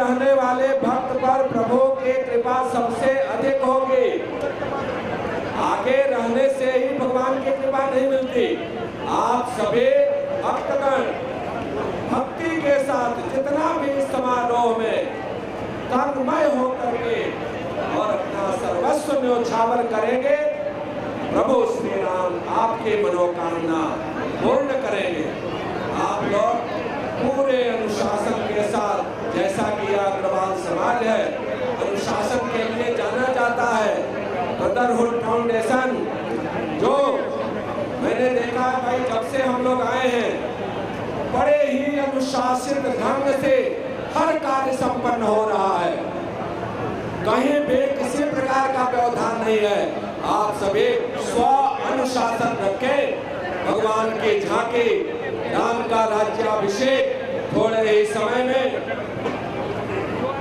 रहने वाले भक्त पर प्रभु की कृपा सबसे अधिक होगी। आगे रहने से ही भगवान की कृपा नहीं मिलती। आप सभी भक्तगण भक्ति के साथ जितना भी समारोह में तन्मय होकर के और अपना सर्वस्व न्योछावर करेंगे, प्रभु श्री राम आपकी मनोकामना पूर्ण करेंगे। आप लोग पूरे अनुशासन के साथ, जैसा कि अग्रवाल समाज है, अनुशासन के लिए जाना जाता है। ब्रदरहुड फाउंडेशन, जो मैंने देखा भाई जब से हम लोग आए हैं, बड़े ही अनुशासित ढंग से हर कार्य संपन्न हो रहा है। कहीं भी किसी प्रकार का व्यवधान नहीं है। आप सभी स्व अनुशासन रखें। भगवान की झांकी, राम का राज्याभिषेक थोड़े ही समय में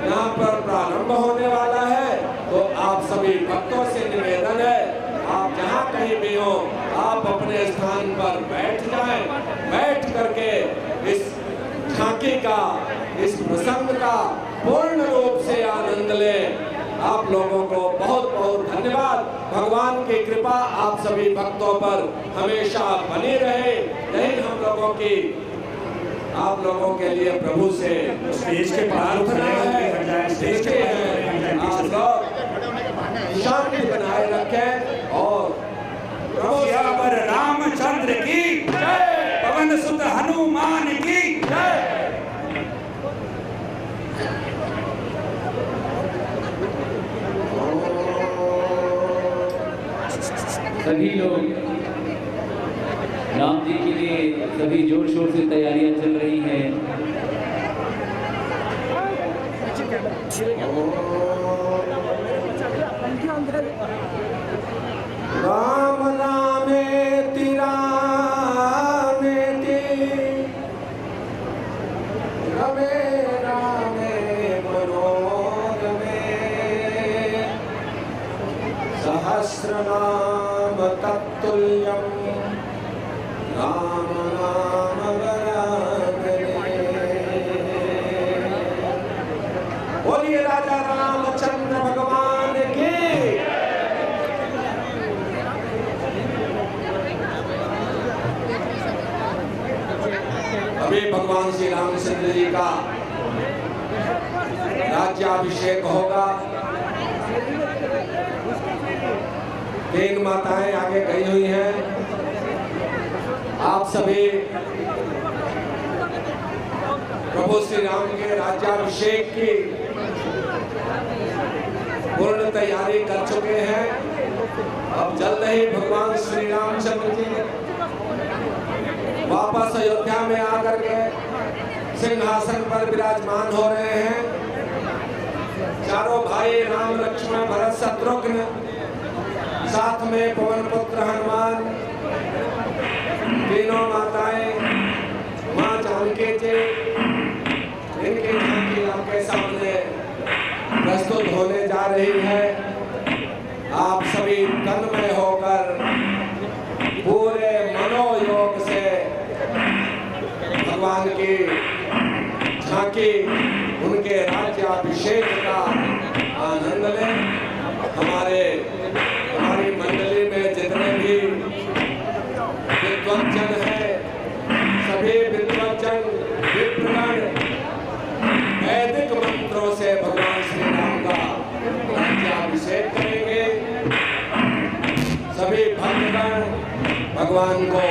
यहाँ पर प्रारंभ होने वाला है। तो आप सभी भक्तों से निवेदन है, आप जहाँ कहीं भी हो, आप अपने स्थान पर बैठ जाएं। बैठ करके इस झांकी का, इस प्रसंग का पूर्ण रूप से आनंद लें। आप लोगों को बहुत बहुत धन्यवाद। भगवान की कृपा आप सभी भक्तों पर हमेशा बनी रहे। यही हम लोगों की, आप लोगों के लिए प्रभु से स्टेज के प्रार्थना है। आप लोग शांति बनाए रखें और पर रामचंद्र की जय, पवन सुत हनुमान की जय। सभी लोग राम जी के लिए सभी जोर शोर से तैयारियां चल रही हैं। राम रामेति रामेति रमे रामे मनोरमे सहस्रनाम तत्तुल्यं राम नाम वरानने। बोलिए राजा रामचंद्र भगवान की। अभी भगवान श्री रामचंद्र जी का राज्याभिषेक होगा। 3 माताएं आगे गई हुई हैं। आप सभी प्रभु श्री राम के राज्याभिषेक की पूर्ण तैयारी कर चुके हैं। अब जल्द ही भगवान श्री रामचंद्र जी वापस अयोध्या में आकर के सिंहासन पर विराजमान हो रहे हैं। चारों भाई राम लक्ष्मण भरत शत्रुघ्न, साथ में पवन पुत्र हनुमान, तीनों माताएं मां जानकी जी, इनकी झांकी आपके सामने प्रस्तुत होने जा रही है। आप सभी तन्मय होकर पूरे मनोयोग से भगवान की झांकी, उनके राज्याभिषेक का आनंद लें। हमारी मंडली में जितने भी विद्वज्जन हैं, सभी विद्वज्जन विप्रगण वैदिक मंत्रों से भगवान श्री राम का राज्याभिषेक करेंगे। सभी भक्तगण भगवान को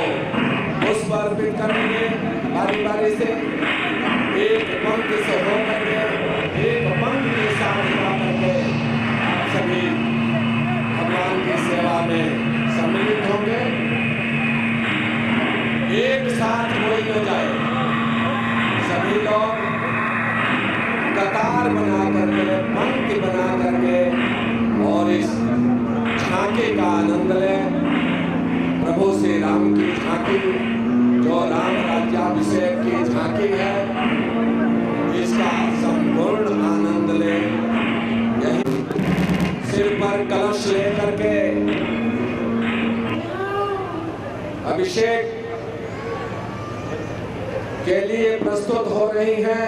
पुष्प अर्पित करेंगे। बारी बारी से एक पंक्ति से होकर के, एक पंक्ति के साथ जाकर के आप सभी भगवान की सेवा में सम्मिलित होंगे। एक साथ कोई हो जाए, सभी लोग कतार बना करके, पंक्ति बना करके और इस झांकी का आनंद लें। प्रभु श्री राम की झांकी, जो राम राज्याभिषेक की झांकी है, इसका संपूर्ण आनंद लें। यही सिर पर कलश लेकर के अभिषेक के लिए प्रस्तुत हो रही हैं।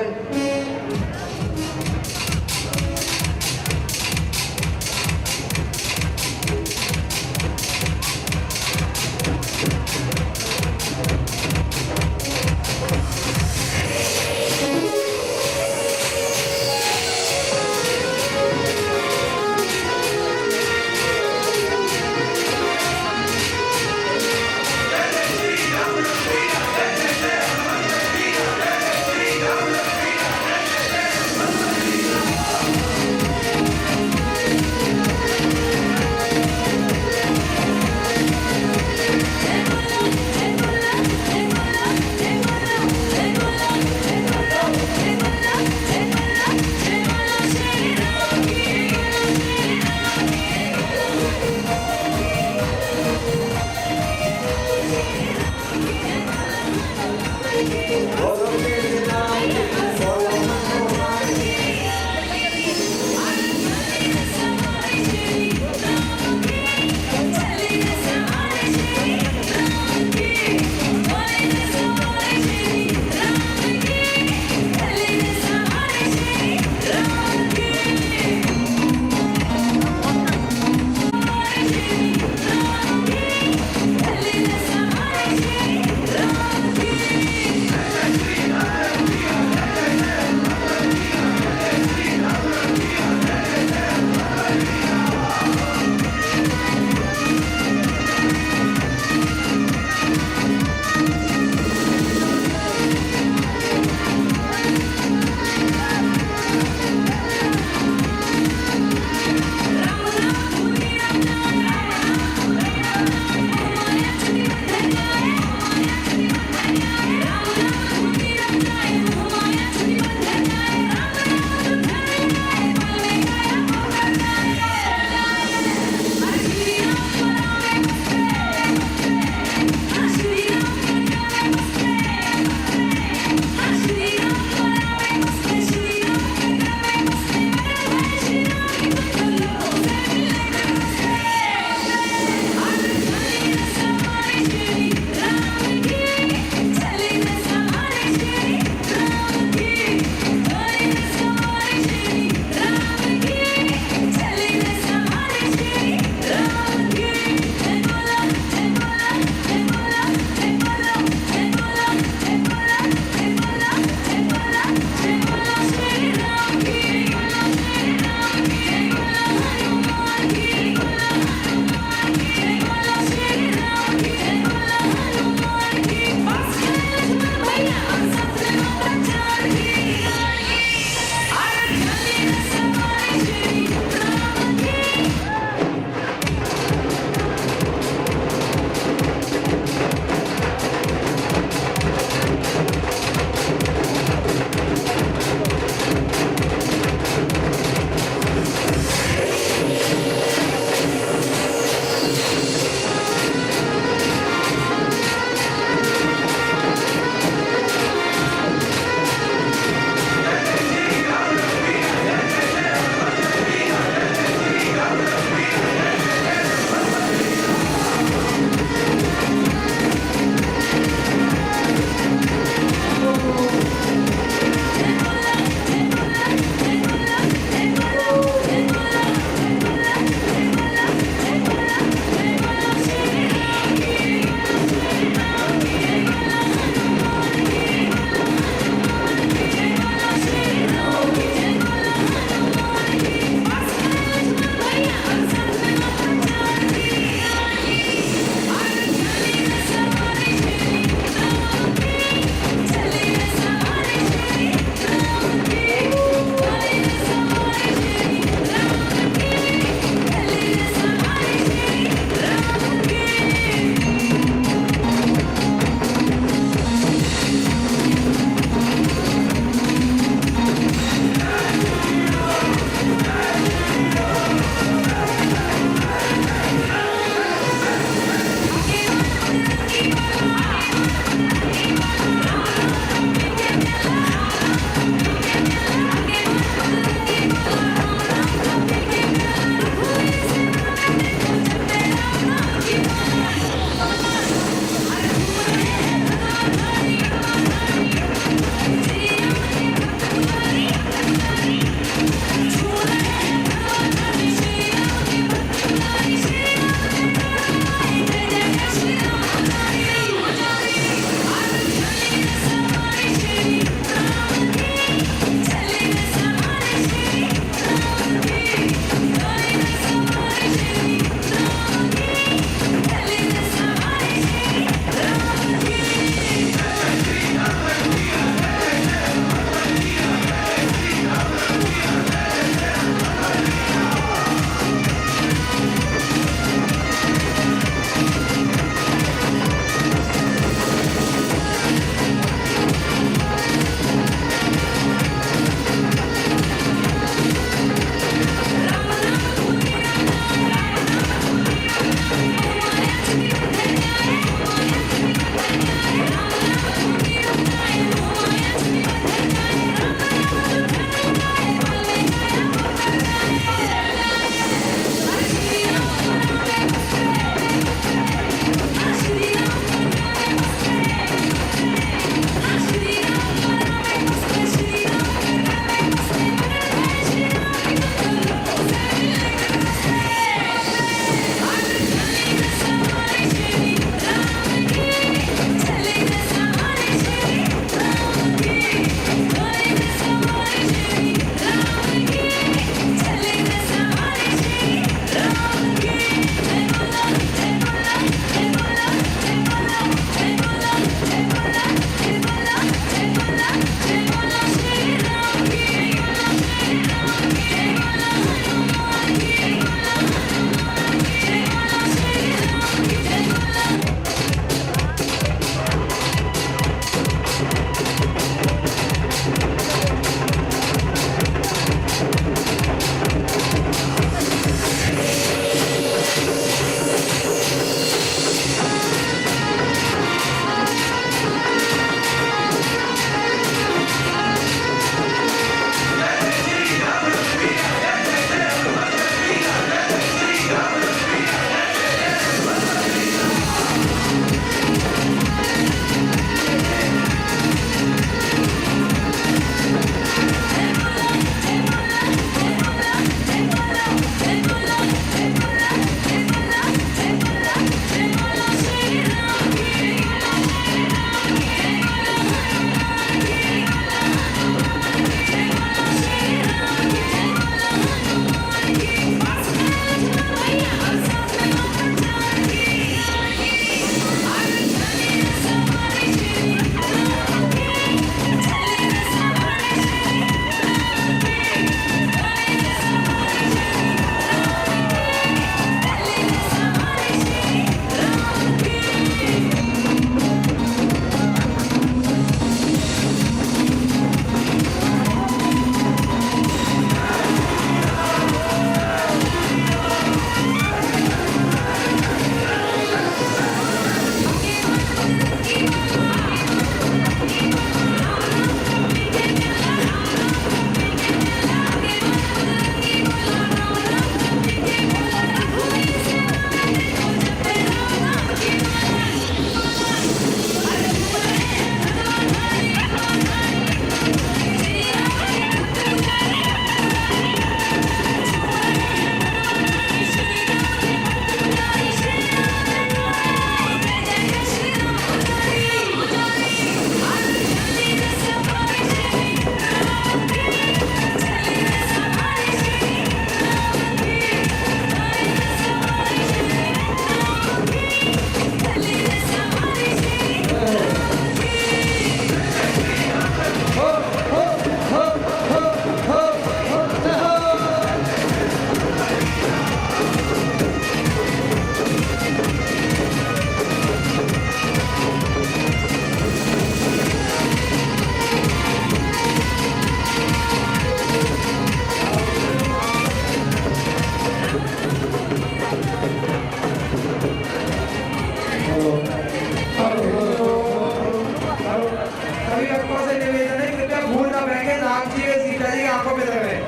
में लग रहे हैं।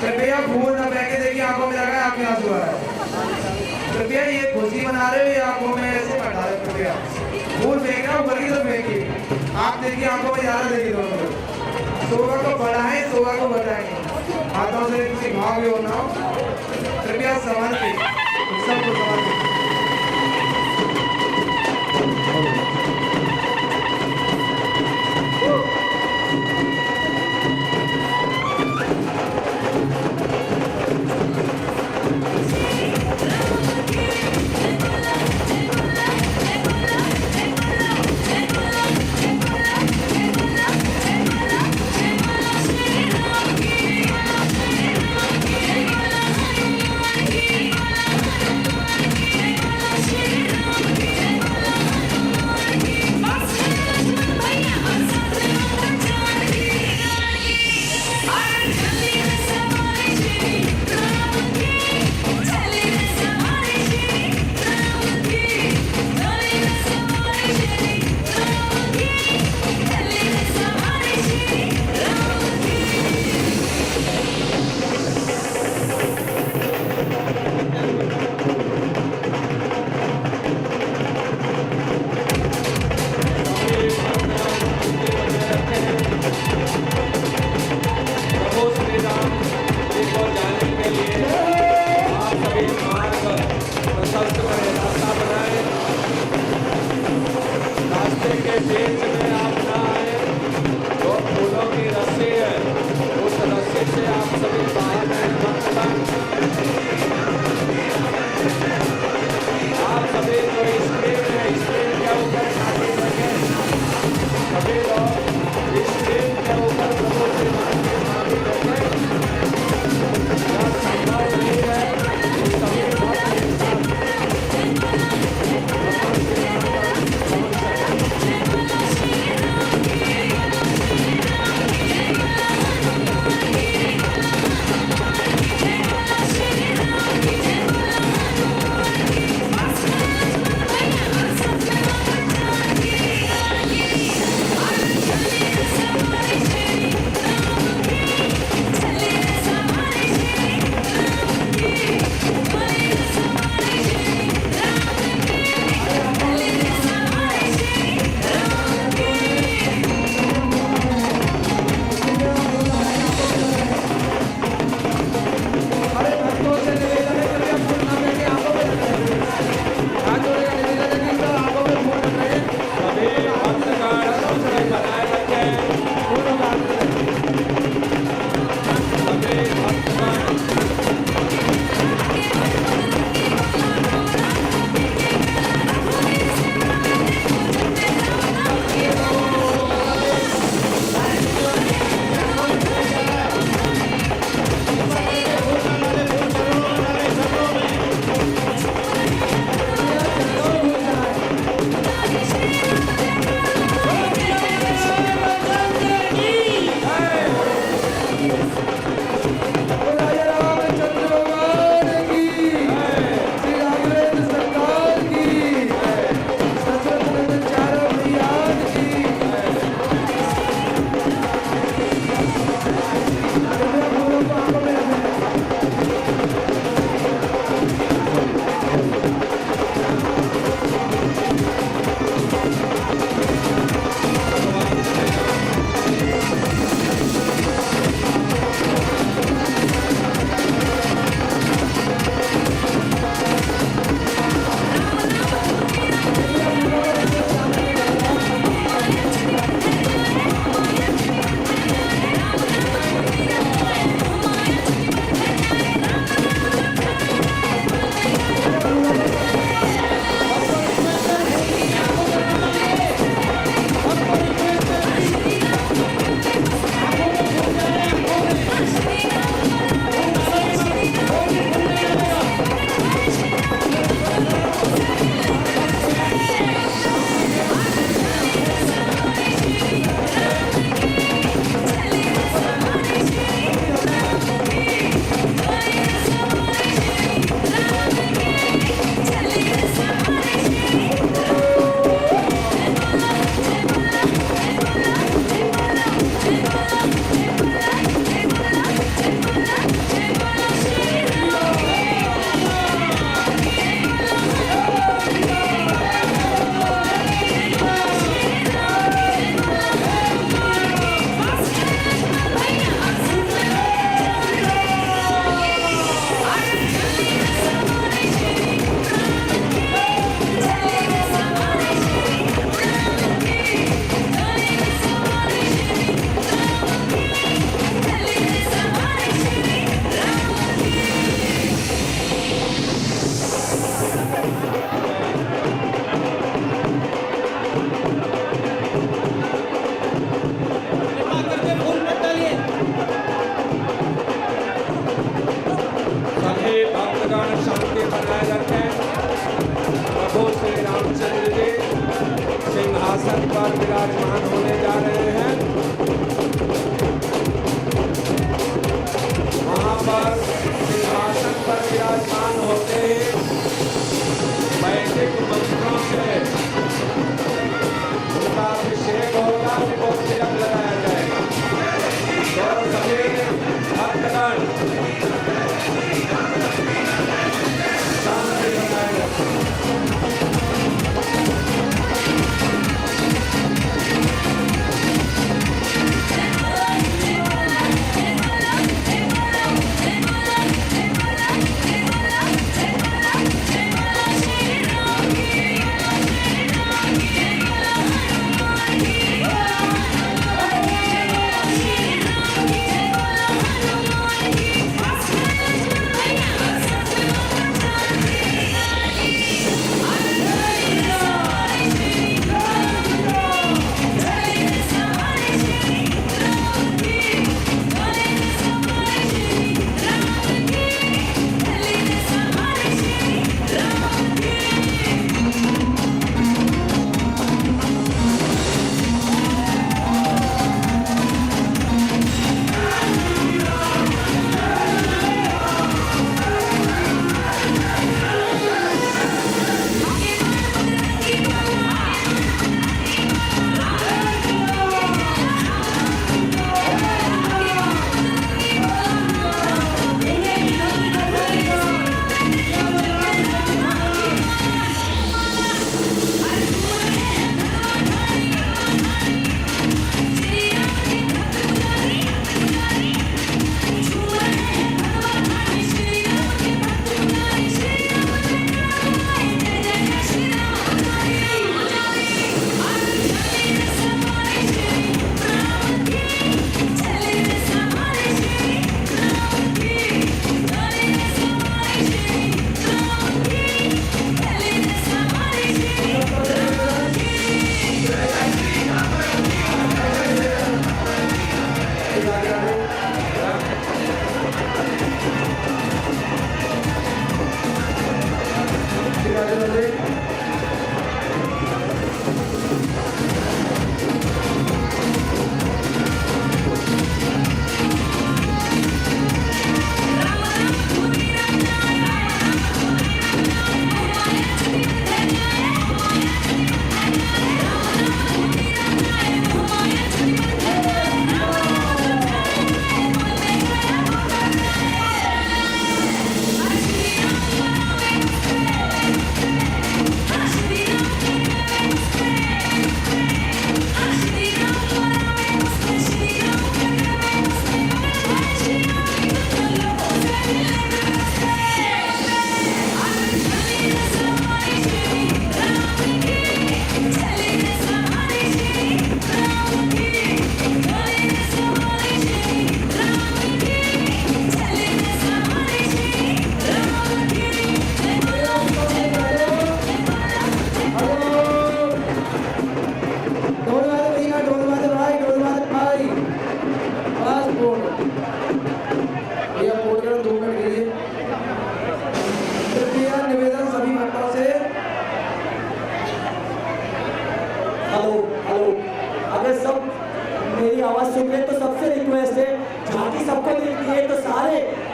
कृपया फूल न फेंके, देखिए आंखों में लगा है, आपके आंसू आ रहा है। कृपया ये खुशी मना रहे हो, ये आंखों में ऐसे हटा रहे हो। कृपया फूल फेंक रहा हूँ, ऊपर की तरफ फेंकिए। आप देखिए आंखों में ज्यादा देखिए दोनों तरफ। शोभा को बढ़ाएं, शोभा को बचाएं। हाथों से किसी भाव भी होना हो, कृपया संभाल के सबको संभाल के।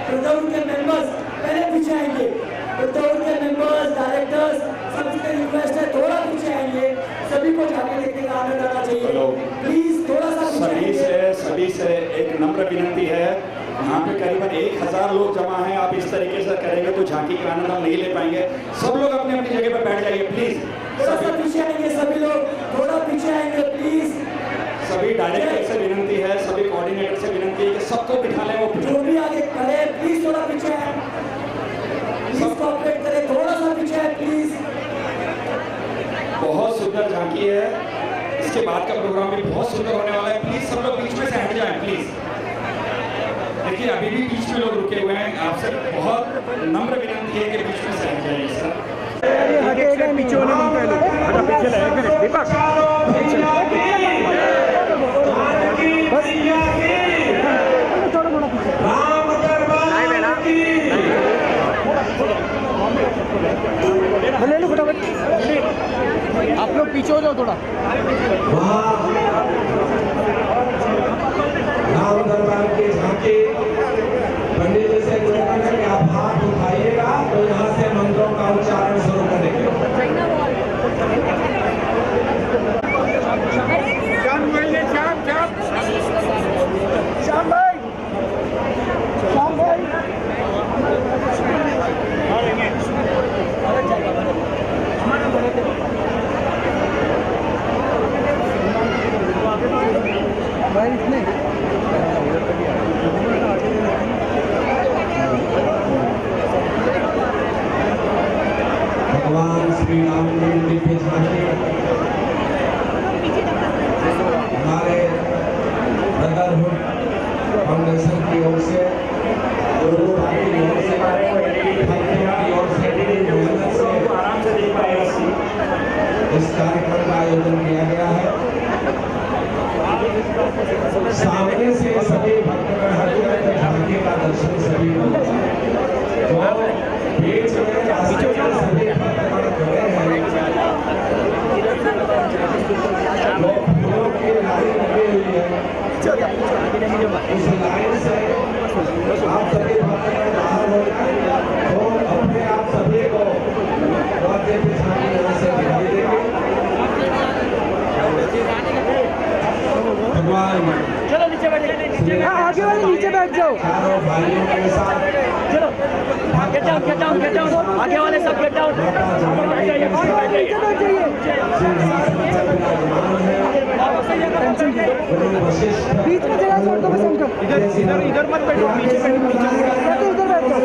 प्रदौड़ के मेंबर्स पहले पीछे आएंगे। प्रदौड़ के मेंबर्स, डायरेक्टर्स, सबसे रिक्वेस्ट है थोड़ा पीछे आएंगे। सभी को झांकी देखने का आनंद आना चाहिए। प्लीज थोड़ा सा पीछे आएंगे। सभी से एक नम्र विनती है, यहाँ पे करीबन 1000 लोग जमा हैं। आप इस तरीके से करेंगे तो झांकी का आनंद हम नहीं ले पाएंगे। सब लोग अपनी अपनी जगह पर बैठ जाइए प्लीज। थोड़ा सा पीछे आएंगे, सभी लोग थोड़ा पीछे आएंगे प्लीज। सभी डायरेक्टर से विनती है, सभी कोऑर्डिनेटर से विनती है कि सबको बिठा लें। वो जो भी आगे खड़े प्लीज थोड़ा पीछे आए, प्लीज कोऑपरेट करें, थोड़ा सा पीछे आए प्लीज। बहुत सुंदर झांकी है, इसके बाद का प्रोग्राम भी बहुत सुंदर होने वाला है। प्लीज सब लोग बीच में से हट जाएं प्लीज। देखिए अभी भी बीच में लोग रुके हुए हैं, आपसे बहुत नम्र विनती है कि बीच में से हट जाइए सर। पीछे होने में पहले पीछे लाए दीपक ले लो फटाफट, आप लोग पीछे हो जाओ थोड़ा। राम दरबार के झांकी पंडित जी से निवेदन है कि आप हाथ उठाइएगा तो यहाँ से मंत्रों का उच्चारण शुरू करेंगे। श्याम भाई भगवान श्री राम की दिव्य झांकी हमारे ब्रदरहुड फाउंडेशन की ओर से, गुरु की ओर से, भक्तों की ओर से इस कार्यक्रम का आयोजन किया गया है। सामने से सभी भक्तगण हर झांकी का दर्शन सभी जो बीच में रास्ते में सभी भक्तगण खड़े हैं, जो फूलों की लाइन लगी हुई है, उस लाइन से आप सभी भक्तगण बाहर हो जाए तो अपने आप सभी को वाद्य के झांकी से दिखाई देंगे। भगवान चलो नीचे बैठ, आगे वाले नीचे बैठ जाओ। चारों भाइयों के साथ चलो गेट डाउन, आगे वाले सब गेट डाउन, नीचे बैठ जाइए। बीच में जगह छोड़ दो बस अंकल, इधर मत बैठो, नीचे बैठो, इधर बैठ जाओ।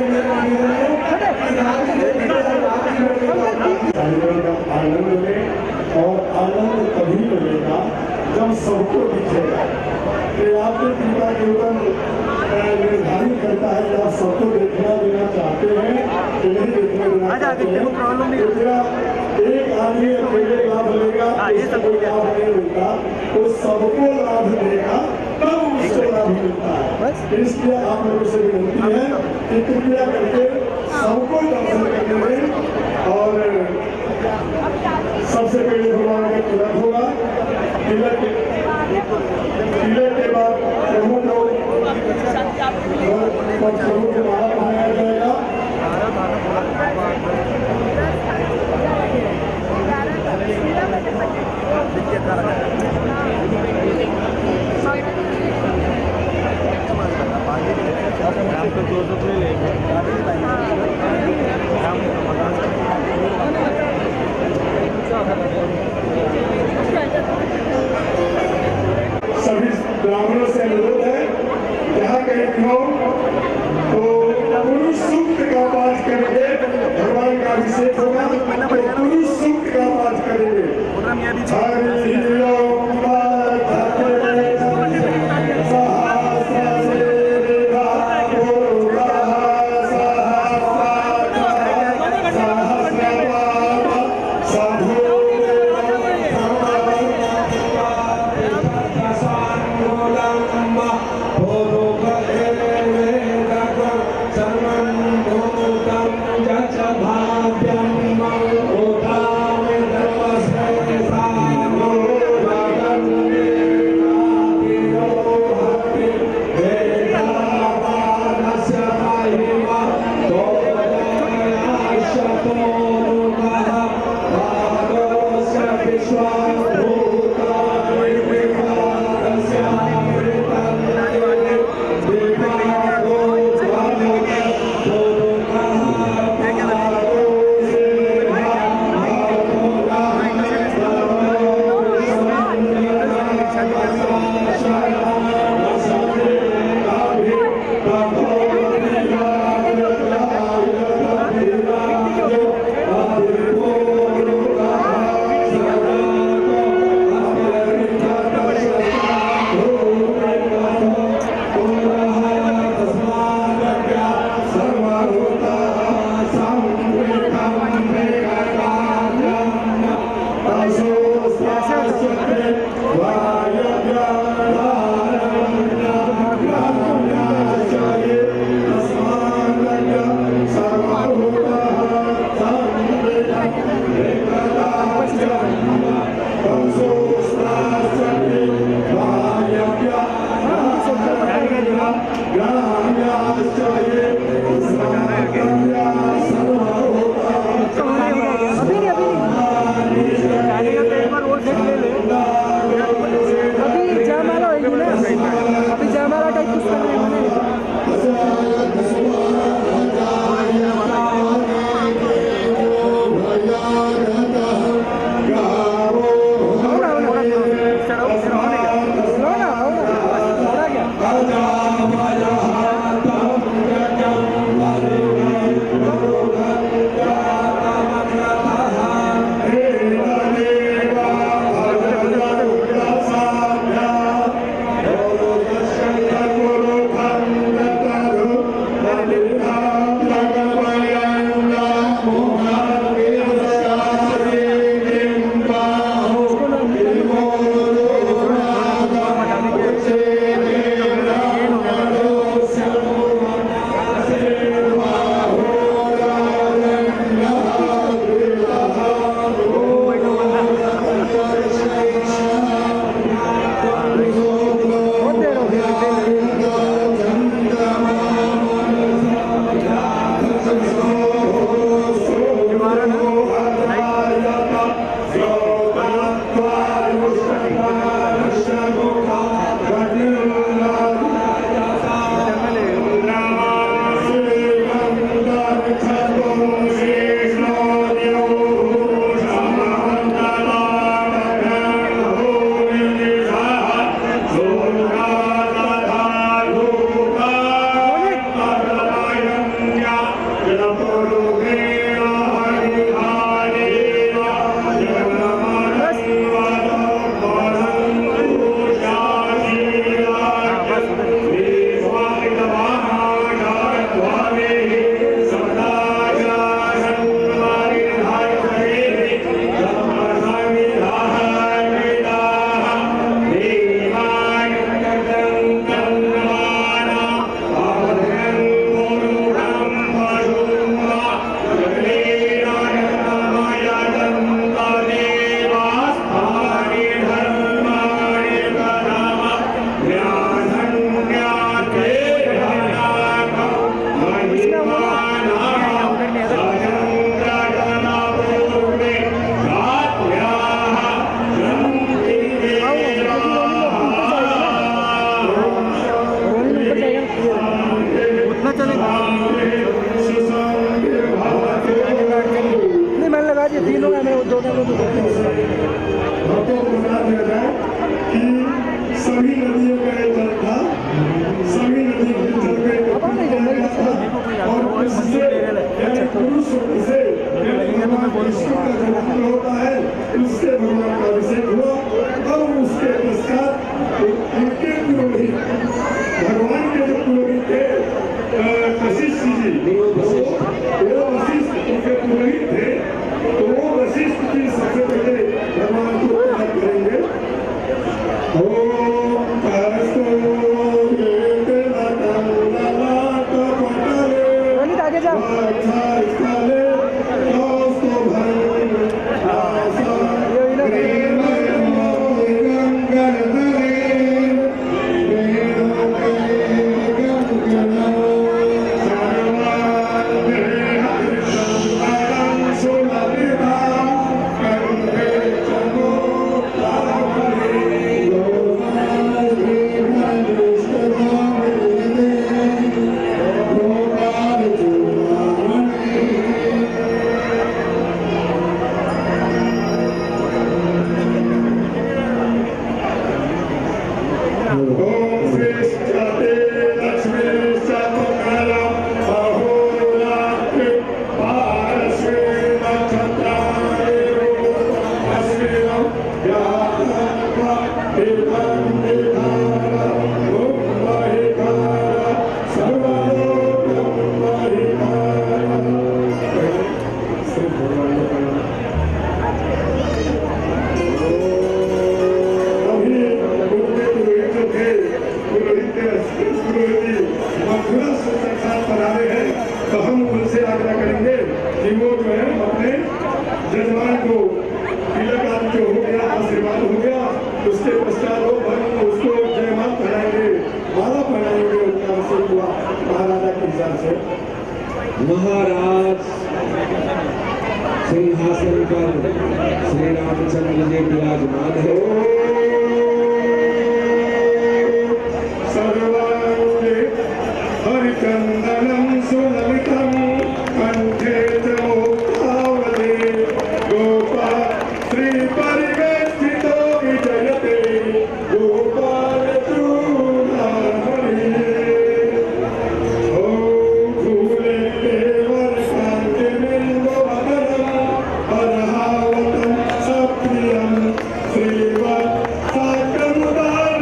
आनंद लें और आनंद तभी मिलेगा जब सबको दिखेगा। आपके कृपा केवल निर्धारित करता है कि आप सबको देखना देना चाहते हैं कि नहीं देखना देना चाहते हैं। कृपया एक आदमी अकेले लाभ लेगा, इसको कोई लाभ नहीं मिलता, तो सबको लाभ देगा तब उसको लाभ मिलता है। इसलिए आप लोगों से विनती है कि कृपया करके सबको दर्शन करने में। और सबसे पहले भगवान का तिलक होगा, तिलक के बाद प्रभु को माला पहनाया जाएगा। सभी ब्राह्मणों से अनुरोध है, जहाँ कहीं भी हो तो पुरुष सूक्त का पाठ करेंगे। भगवान का अभिषेक होगा तो पुरुष सूक्त का पाठ करेंगे। हरि ओम भाव्यम तीन लोग हैं मेरे, दो भक्तों को बता दिया जाए कि सभी नदियों का एक जल था, सभी नदियों के जल पे था और उससे पुरुष से भगवान विष्णु का जो पुत्र होता है उससे भगवान का अभिषेक हुआ और उसके पश्चात उनके पुरोहित भगवान के जो पुरोहित थे वशिष्ठ जी वो वशिष्ठ उनके पुरोहित थे, तो वो वशिष्ठ जी सबसे पहले भगवान को पूजा करेंगे। आगे जाओ। जजमान को तिलक आदि जो हो गया, आशीर्वाद हो गया, उसके पश्चात वो उसको जयमान पहनाएंगे, माला पहनाएंगे, उनका अभिषेक हुआ महाराजा के हिसाब से। महाराज सिंहासन पर श्री रामचंद्र जी विराजमान है। सर्वांगे हरिचंदनम सुललितम कंठे च मुक्तावली गोपाल श्री परिवेष्टितो विजयते गोपाल चूड़ामणि। ओम फूले देवर शांतिबिंदु वदनम अरहावतम सप्रियम श्रीवत् साकं बालको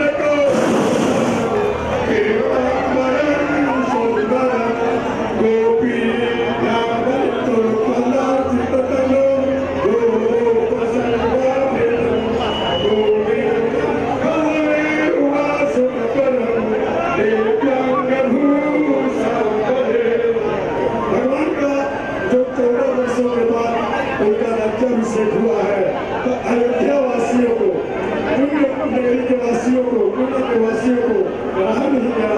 अभिषेक हुआ है, तो अयोध्या वासियों को, नगरी के वासियों को, पुण्य के वासियों को रहा नहीं गया,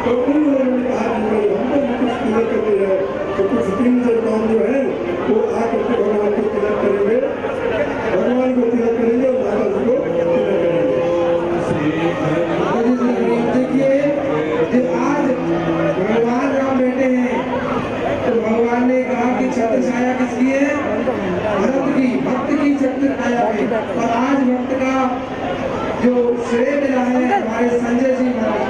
तो उन लोगों ने कहा कि हमको भी कुछ तिलक करते हैं, तो कुछ 3 काम जो है वो आकर के भगवान को तिलक करेंगे, भगवान को तिलक करेंगे और माता जी को तिलक करेंगे। देखिए जो आज भगवान राम बैठे हैं, तो भगवान ने कहा कि छत्र छाया किसकी है? भक्त की छत्र छाया है। और आज भक्त का जो श्रेय मिला है हमारे संजय जी महाराज।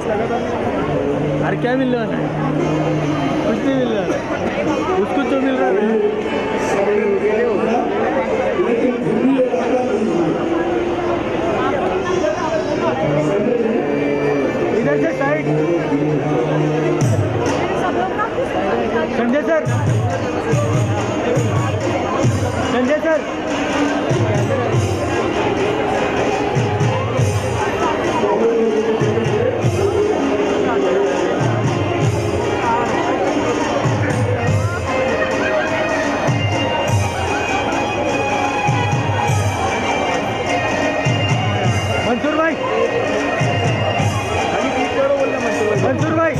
अरे क्या मिल रहा है? कुछ नहीं मिल रहा है, उसको तो मिल रहा है। लेकिन फिर भी ये राजा नहीं हुआ। इधर से side Sanjay sir, Sanjay sir Mansoor भाई, मंसूर भाई,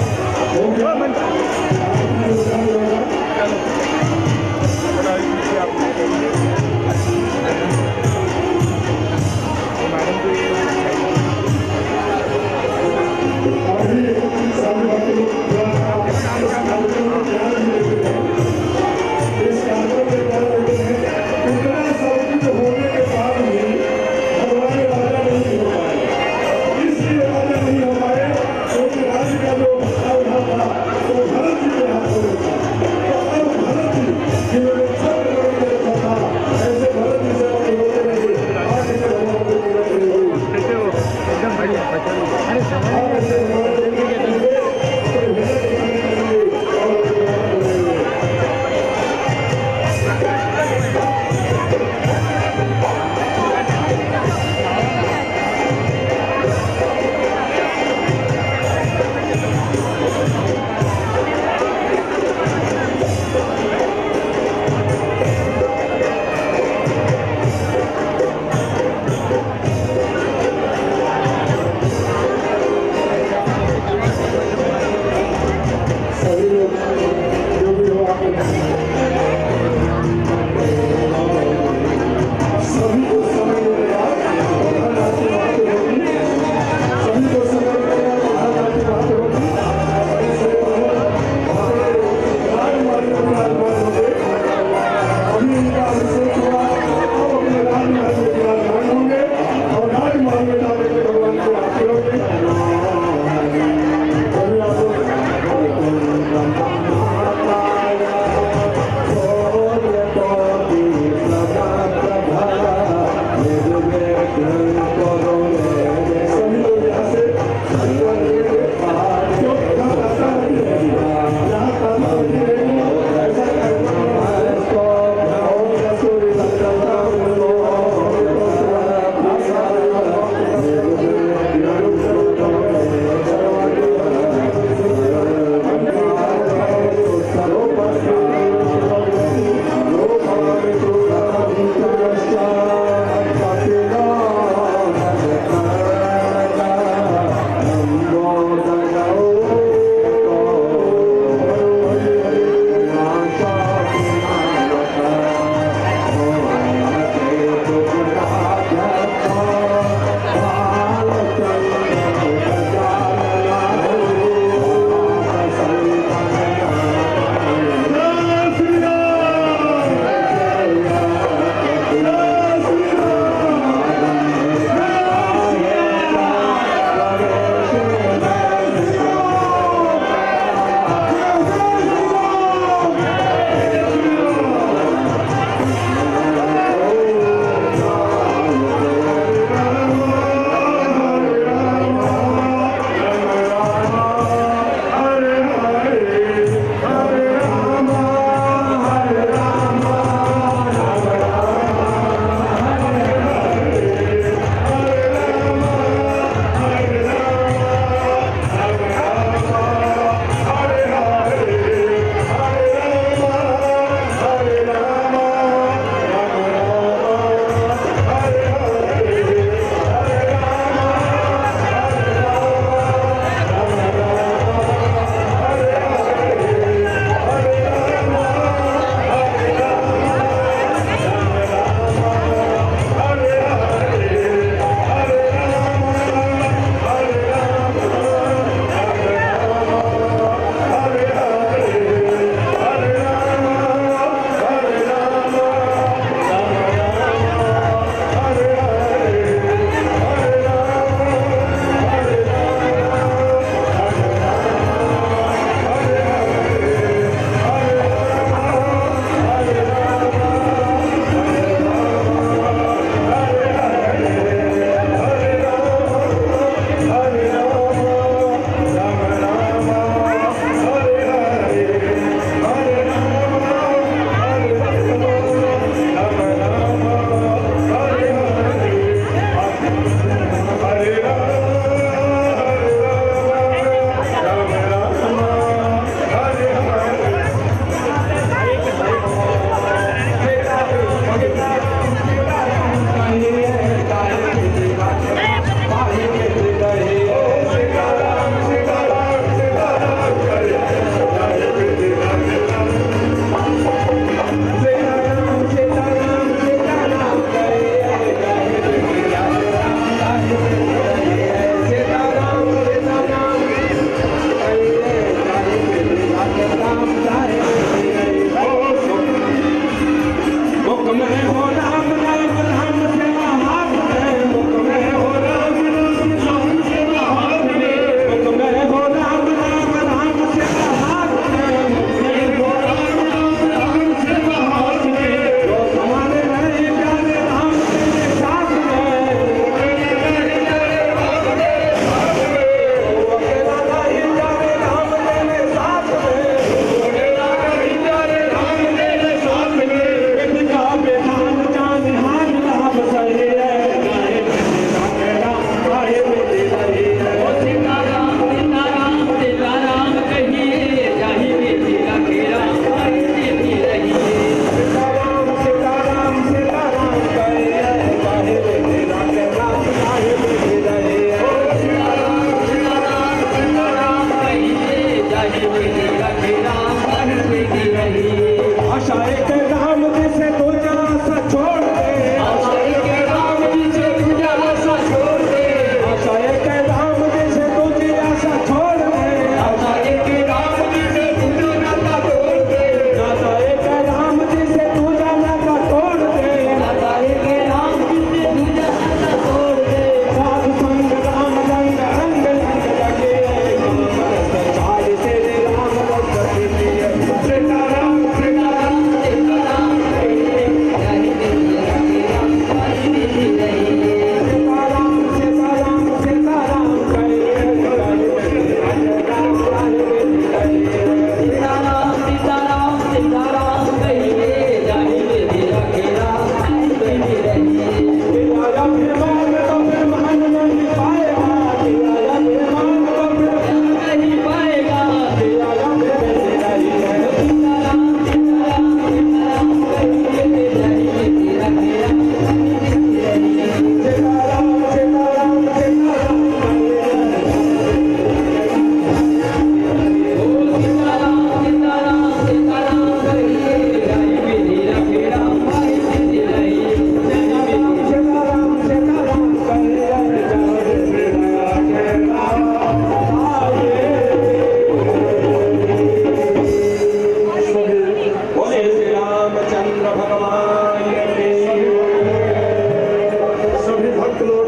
लोग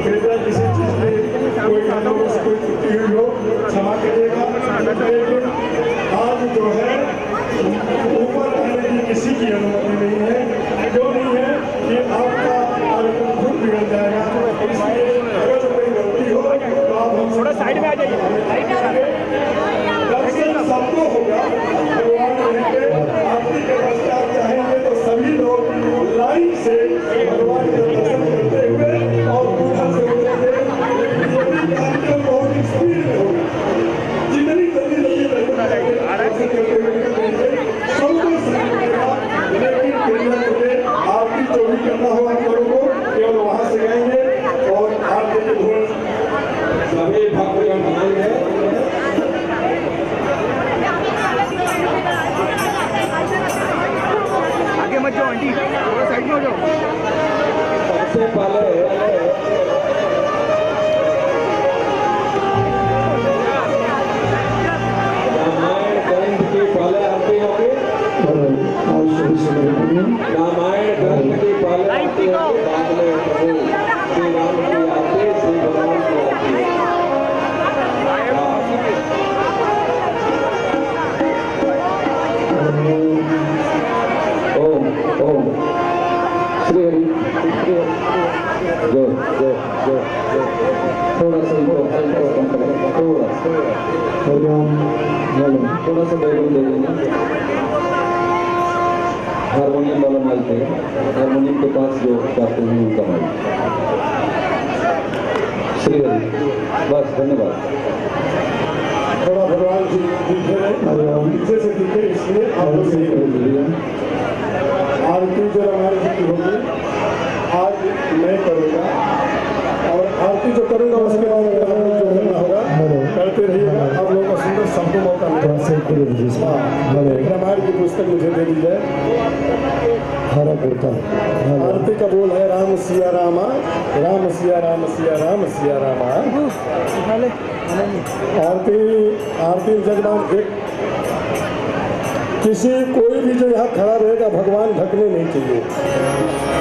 कृपया किसी चीज में कोई कानून से कोई त्रुटि हुई हो क्षमा करिएगा। लेकिन आज जो है ऊपर आने की किसी की अनुमति नहीं है, जो नहीं है कि आपका कार्यक्रम खुद बिगड़ जाएगा। इसलिए अगर कोई गलती हो तो आप हम थोड़ा साइड में आ जाइए। दर्शन सबको होगा, भगवान रहेंगे। आरती के पश्चात चाहेंगे तो सभी लोग लाइन से भगवान का दर्शन करते हुए और पूजा से उतरेंगे। ये कार्यक्रम बहुत स्पीड में होगा, जितनी जल्दी सबको सहयोग मिलेगा। लेकिन आरती जो भी करना हो आप लोगों को केवल वहां से गाएंगे और आरती की धुन सभी भक्तगण बनाएंगे। आगे मत जाओ आंटी, थोड़ा साइड में हो जाओ। सबसे पहले रामायण ग्रंथ की पहले आरती होगी। रामायण ग्रंथ की पहले आरती होगी, बाद में प्रभु श्री राम की आरती, श्री भगवान की आरती। ओम ओम श्री हरि जो जो जो थोड़ा सा थोड़ा थोड़ा सा बैलून दे देंगे। हारमोनियम वाला माइक है, हारमोनियम के पास जो गाते हैं उनका माइक। श्री हरि, बस धन्यवाद। थोड़ा भगवान जी पीछे से दिखे, इसलिए आप लोग सही कर दीजिए। आरती जो हमारी जी होगी आज मैं करूँगा और आरती जो करूँगा उसके बाद जो करना होगा करते रहिएगा। आप लोगों का सुंदर सबको मौका मिलेगा। रामायण की पुस्तक मुझे दे दी जाए। हरा कुर्ता आरती का बोल है राम सिया रामा, राम सिया राम सिया राम सिया रामा। आरती जगदान एक किसी कोई भी जो यहाँ खड़ा रहेगा भगवान ढकने नहीं चाहिए,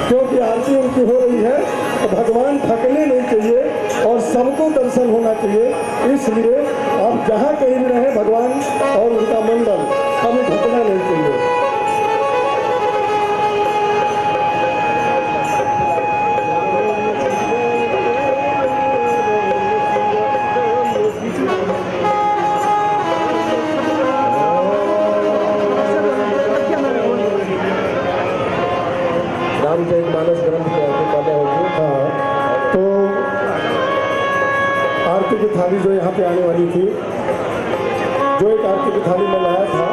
क्योंकि आरती उनकी हो रही है तो भगवान ढकने नहीं चाहिए और सबको दर्शन होना चाहिए। इसलिए आप जहाँ कहीं भी रहें भगवान और उनका मंडल कभी ढकना नहीं चाहिए। रामचरितमानस ग्रंथ के पहले होगी। हाँ, तो आरती की थाली जो यहाँ पे आने वाली थी, जो एक आरती की थाली मैं लाया था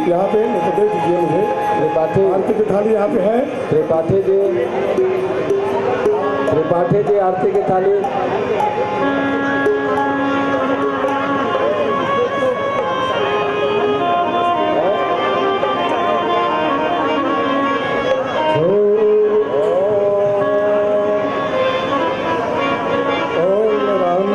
यहाँ पे, तो दे दीजिए मुझे। त्रिपाठी आरती की थाली यहाँ पे है। त्रिपाठी जी आरती की थाली। राम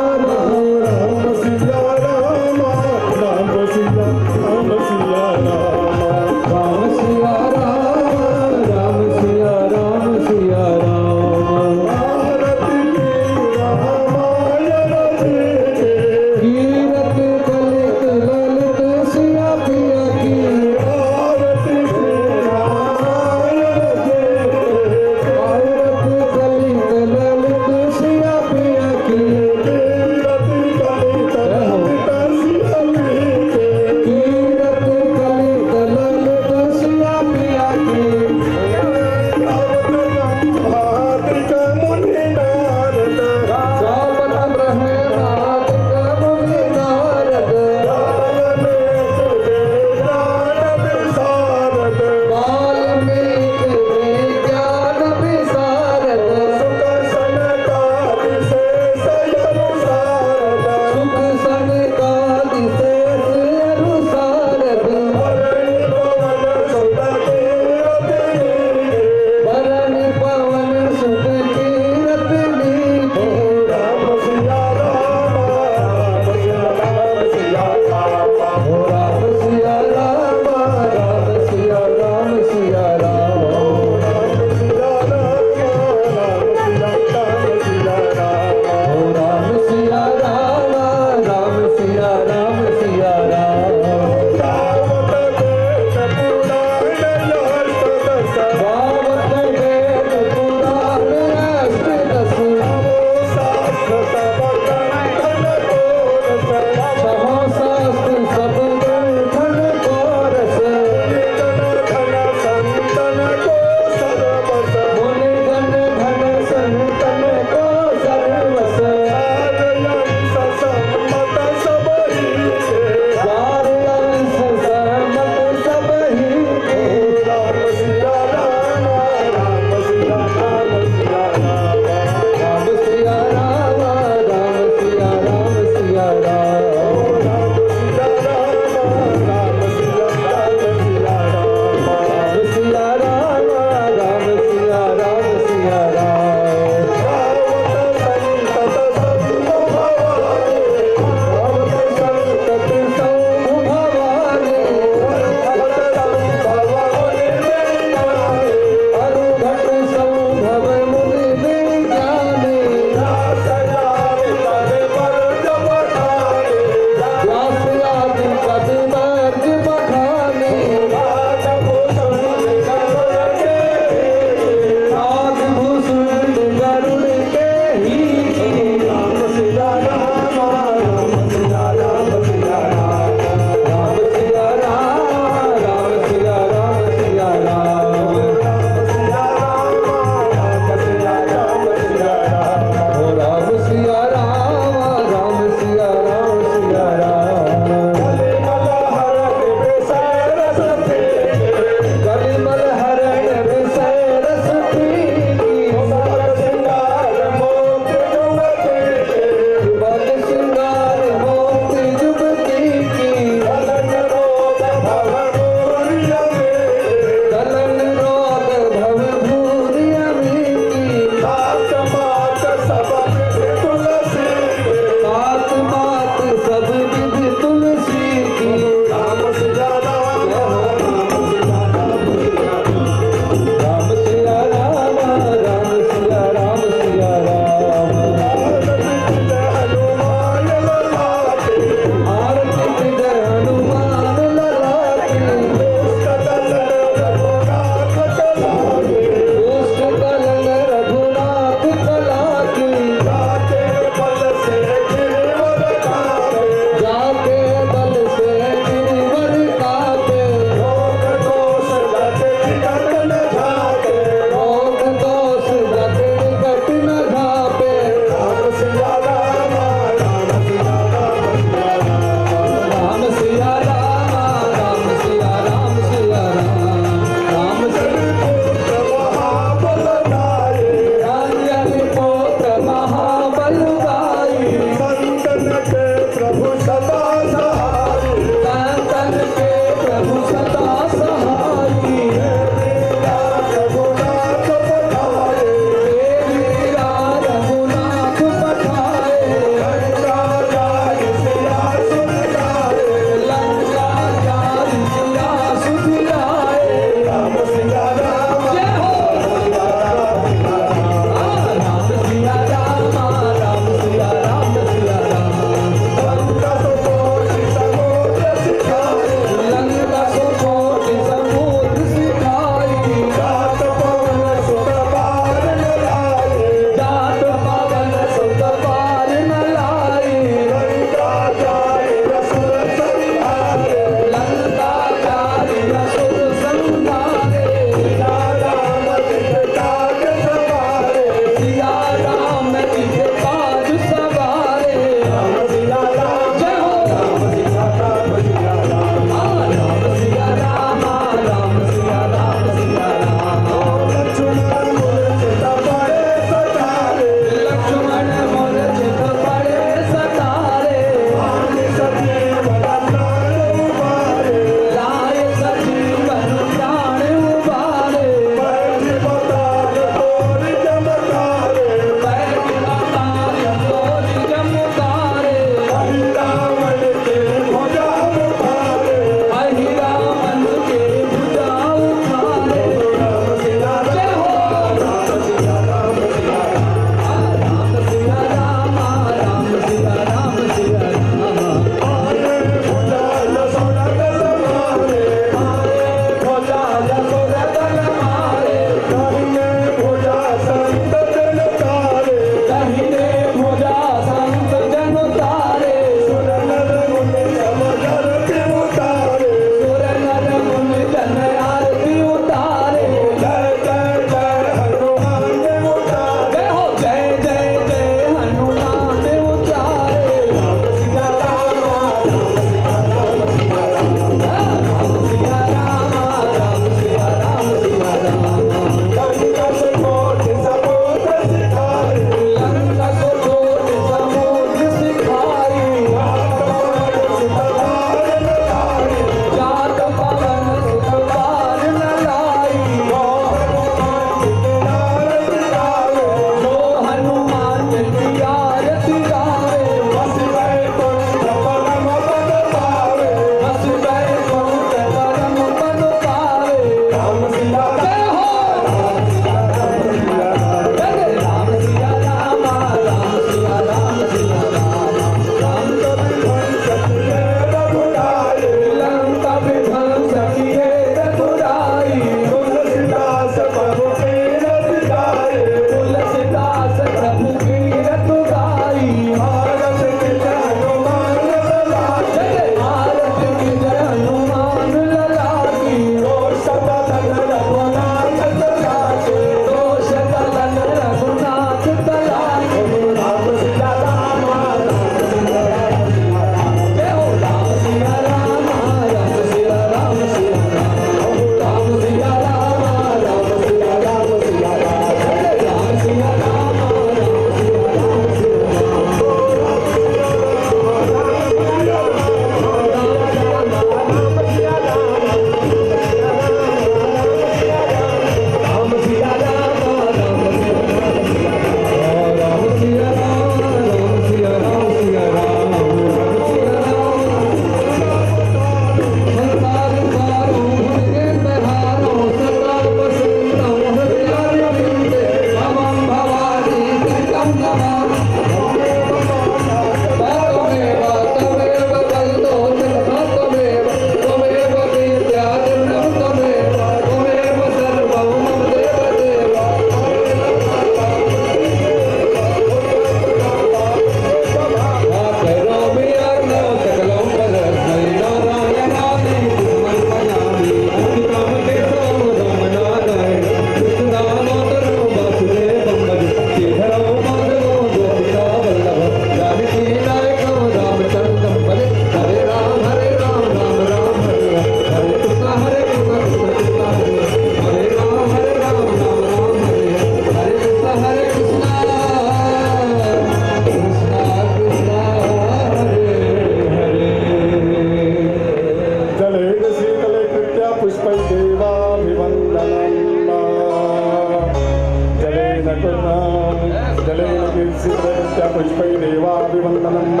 तुलसीत्रैत्य पुष्पै देवाभिवन्दनम्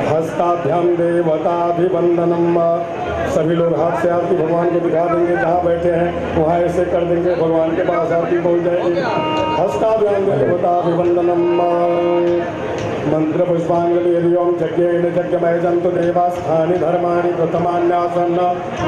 हस्ताभ्यां देवताभिवन्दनम्। सभी लोग हाथ से आरती भगवान को दिखा देंगे, जहाँ बैठे हैं वहाँ ऐसे कर देंगे, भगवान के पास आरती पहुँच जाएगी। हस्ताभ्यां देवताभिवन्दनम्। मंत्र पुष्पांजलि हरि ओम यज्ञेन यज्ञमय जंतु देवास्थानि धर्माणि प्रथमान्यासन्न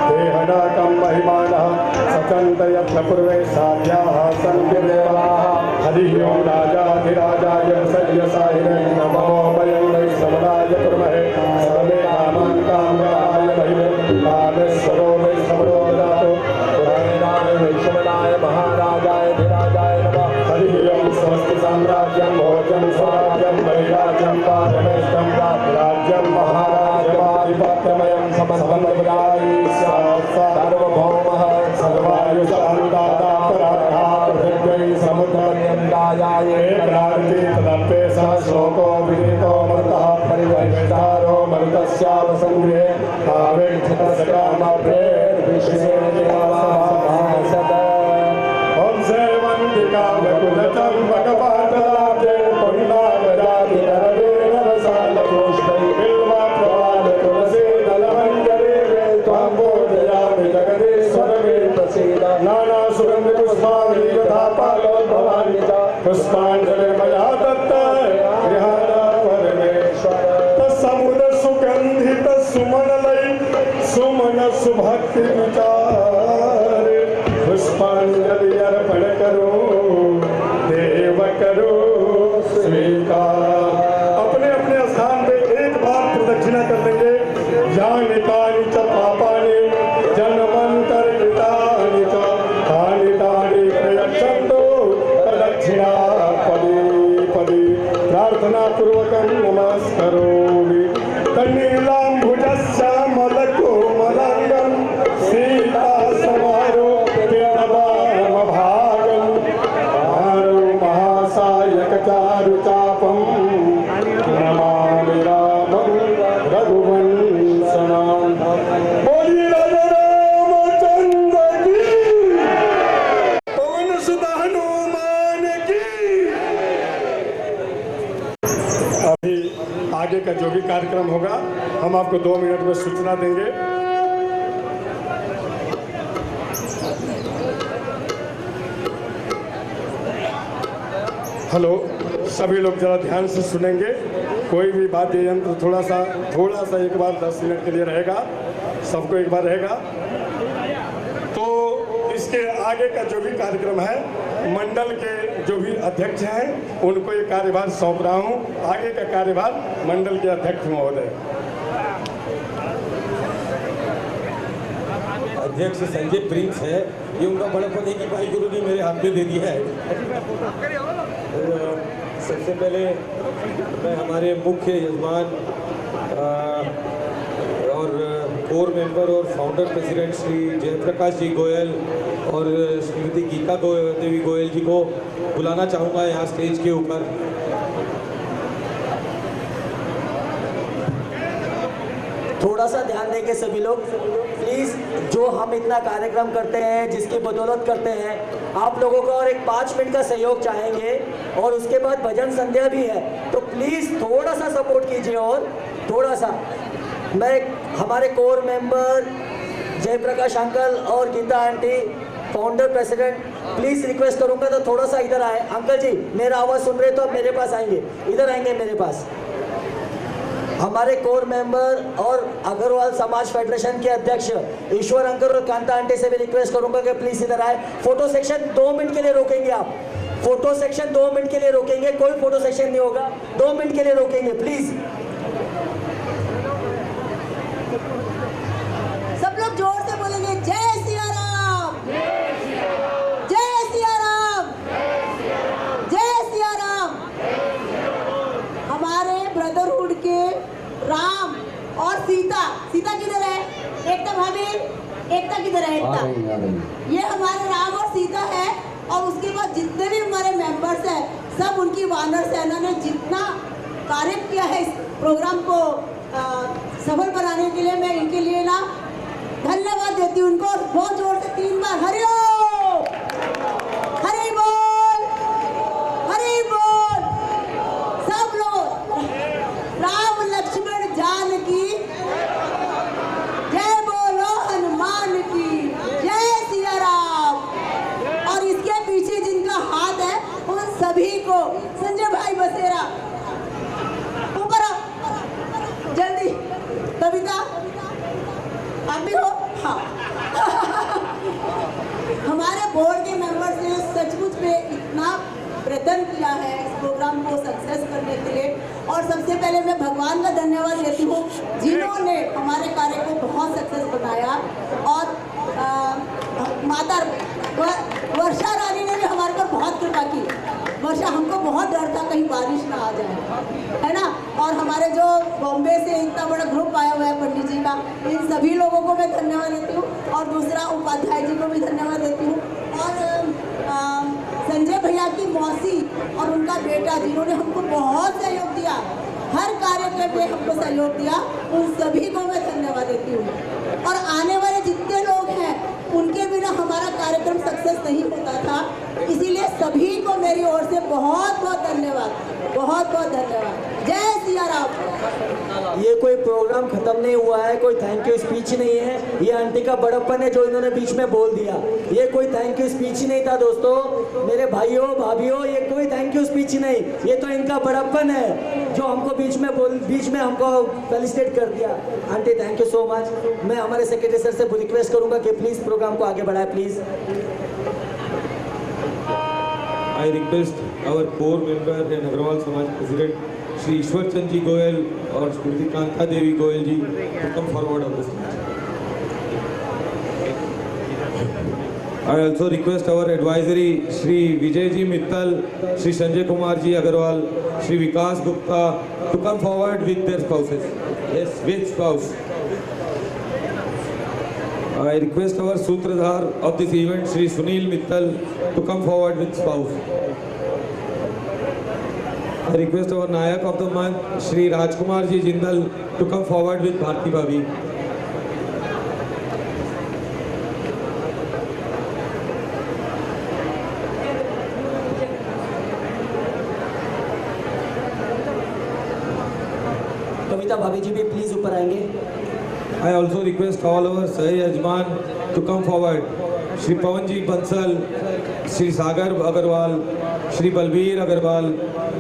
देहडाकं महिमानः सचन्त यत्र पूर्वे साध्याः सन्ति देवाः। हरि ओम राजाधिराजाय सय्यसायिने नमो वयं वै समराय कुर्महे सर्वे कामान् कामराय महिले कामेश्वरो वै समरो ददातु पुराणाय वैश्वनाय महाराजाय धीराजाय नमः। हरि ओम स्वस्ति साम्राज्यं भोजं स्वराज्यं वैराज्यं पारमेष्टं राज्यं महाराजमाधिपत्यमयं समस्तमदायि सार्वभौमः सर्वायुषान्दाता परार्था पृथ्वी समुद्रन्दायाय प्रार्थे तदप्ये सह श्लोको विदितो मरुतः परिवेष्टारो मरुतस्यावसंगृहे आवेक्षितस्य कामप्रेर विश्वेन देवासमासद। ओम सेवन्तिका वकुलतं भगवतलाभे पुण्डावजाति नरवे नरसालपुष्पै बिल्वा प्रवाल तुलसी दलमञ्जरे वे त्वां बोधयामि जगदीश्वर मे प्रसीद। नाना सुगन्धि पुष्पाणि यथा पालोद्भवानि च पुष्पाञ्जलिर्मया दत्ता गृहाणा परमेश्वर। तत्समुद सुगन्धित सुमनलय सुमन सुभक्ति विचार पुष्पांजलि अर्पण करो देव करो स्वीकार। अपने अपने स्थान पे एक बार प्रदक्षिणा कर देंगे। यानि तानि च पापानि जन्मान्तरकृतानि च तानि तानि प्रयच्छन्तु प्रदक्षिणा पदे पदे प्रार्थना पूर्वकं नमस्करोमि। तन्नीलाम्बुजश्यामलकोमलाङ्गं सीता समारो भागं आरो महासायकचारुचापं नमामि रामं रघुवंशनां। बोलिए राजा रामचंद्र की, पवन सुत हनुमान की। अभी आगे का जो भी कार्यक्रम होगा हम आपको 2 मिनट में सूचना देंगे। हेलो, सभी लोग जरा ध्यान से सुनेंगे। कोई भी वाद्य यंत्र थोड़ा सा एक बार 10 मिनट के लिए रहेगा, सबको एक बार रहेगा। तो इसके आगे का जो भी कार्यक्रम है मंडल के जो भी अध्यक्ष हैं उनको ये कार्यभार सौंप रहा हूँ। आगे का कार्यभार मंडल के अध्यक्ष महोदय। अध्यक्ष संजय प्रिंस है, ये उनका बड़प्पन है कि भाई गुरु ने मेरे हाथ में दे दिया है। सबसे पहले मैं हमारे मुख्य यजमान और कोर मेंबर और फाउंडर प्रेसिडेंट श्री जयप्रकाश जी गोयल और श्रीमती गीता देवी गोयल जी को बुलाना चाहूँगा यहाँ स्टेज के ऊपर। थोड़ा सा ध्यान देंगे सभी लोग प्लीज। जो हम इतना कार्यक्रम करते हैं, जिसकी बदौलत करते हैं, आप लोगों का और एक 5 मिनट का सहयोग चाहेंगे और उसके बाद भजन संध्या भी है, तो प्लीज थोड़ा सा सपोर्ट कीजिए। और थोड़ा सा मैं हमारे कोर मेंबर जयप्रकाश अंकल और Geeta aunty founder president please request करूंगा तो थोड़ा सा इधर आए। अंकल जी मेरा आवाज़ सुन रहे तो आप मेरे पास आएंगे, इधर आएंगे मेरे पास। हमारे कोर मेंबर और अग्रवाल समाज फेडरेशन के अध्यक्ष ईश्वर अंकल और कांता आंटी से भी रिक्वेस्ट करूंगा कि प्लीज इधर आए। फोटो सेक्शन 2 मिनट के लिए रोकेंगे आप, फोटो सेक्शन 2 मिनट के लिए रोकेंगे, कोई फोटो सेक्शन नहीं होगा, 2 मिनट के लिए रोकेंगे प्लीज। सब लोग जोर से बोलेंगे जय सिया राम, जय सिया राम, जय सिया राम। हमारे ब्रदरहुड के राम और सीता किधर है? एकता भाभी, एकता किधर है? एकता, ये हमारे राम और सीता है। और उसके बाद जितने भी हमारे मेंबर्स हैं सब उनकी वानर सेना ने जितना कार्य किया है इस प्रोग्राम को सफल बनाने के लिए, मैं इनके लिए ना धन्यवाद देती हूँ उनको। बहुत जोर से 3 बार हरि ओम, हरि बोल, हरि बोल। संजय भाई बसेरा, ऊपर आओ जल्दी। कविता आप भी हो? हाँ। हमारे बोर्ड के मेंबर्स ने सचमुच में इतना प्रयत्न किया है इस प्रोग्राम को सक्सेस करने के लिए, और सबसे पहले मैं भगवान का धन्यवाद देती हूँ जिन्होंने हमारे कार्य को बहुत सक्सेस बनाया। और माता वर्षा रानी ने भी हमारे पर बहुत कृपा की। वर्षा, हमको बहुत डर था कहीं बारिश ना आ जाए, है ना। और हमारे जो बॉम्बे से इतना बड़ा ग्रुप आया हुआ है पंडित जी का, इन सभी लोगों को मैं धन्यवाद देती हूँ। और दूसरा उपाध्याय जी को भी धन्यवाद देती हूँ। और संजय भैया की मौसी और उनका बेटा जिन्होंने हमको बहुत सहयोग दिया, हर कार्यक्रम में हमको सहयोग दिया, उन सभी को मैं धन्यवाद देती हूँ। और आने वाले जितने लोग हैं उनके बिना हमारा कार्यक्रम सक्सेस नहीं होता था, इसीलिए सभी को मेरी ओर से बहुत बहुत धन्यवाद, बहुत बहुत धन्यवाद। जय सिया राम। ये कोई प्रोग्राम खत्म नहीं हुआ है, कोई थैंक यू स्पीच नहीं है। ये आंटी का बड़प्पन है जो इन्होंने बीच में बोल दिया। ये कोई थैंक यू स्पीच नहीं था दोस्तों, मेरे भाइयों भाभीियों, ये कोई थैंक यू स्पीच नहीं, ये तो इनका बड़प्पन है जो हमको बीच में हमको फेलिसिटेट कर दिया। Aunty thank you so much. मैं हमारे सेक्रेटरी सर से रिक्वेस्ट करूंगा कि प्लीज प्रोग्राम को आगे बढ़ाए please. I request our core member and Agrawal Samaj President Shri Ishwar Chand ji Goyal और श्रीमती कांता देवी गोयल जी to come forward on this. I also request our advisory Shri Vijay ji Mittal, Shri Sanjay Kumar ji Agarwal, Shri Vikas Gupta to come forward with their spouses. Yes, with spouse. I request our Sutradhar of this event, Shri Sunil Mittal, to come forward with spouse. I request our Nayak of the month, Shri Rajkumar ji Jindal, to come forward with Bharti Bhavi. कविता भाभी जी भी please ऊपर आएंगे। I also request all our Sahi Ajman to come forward. Shri Pawanji Bansal, Shri Sagar Agarwal, Shri Balbir Agarwal,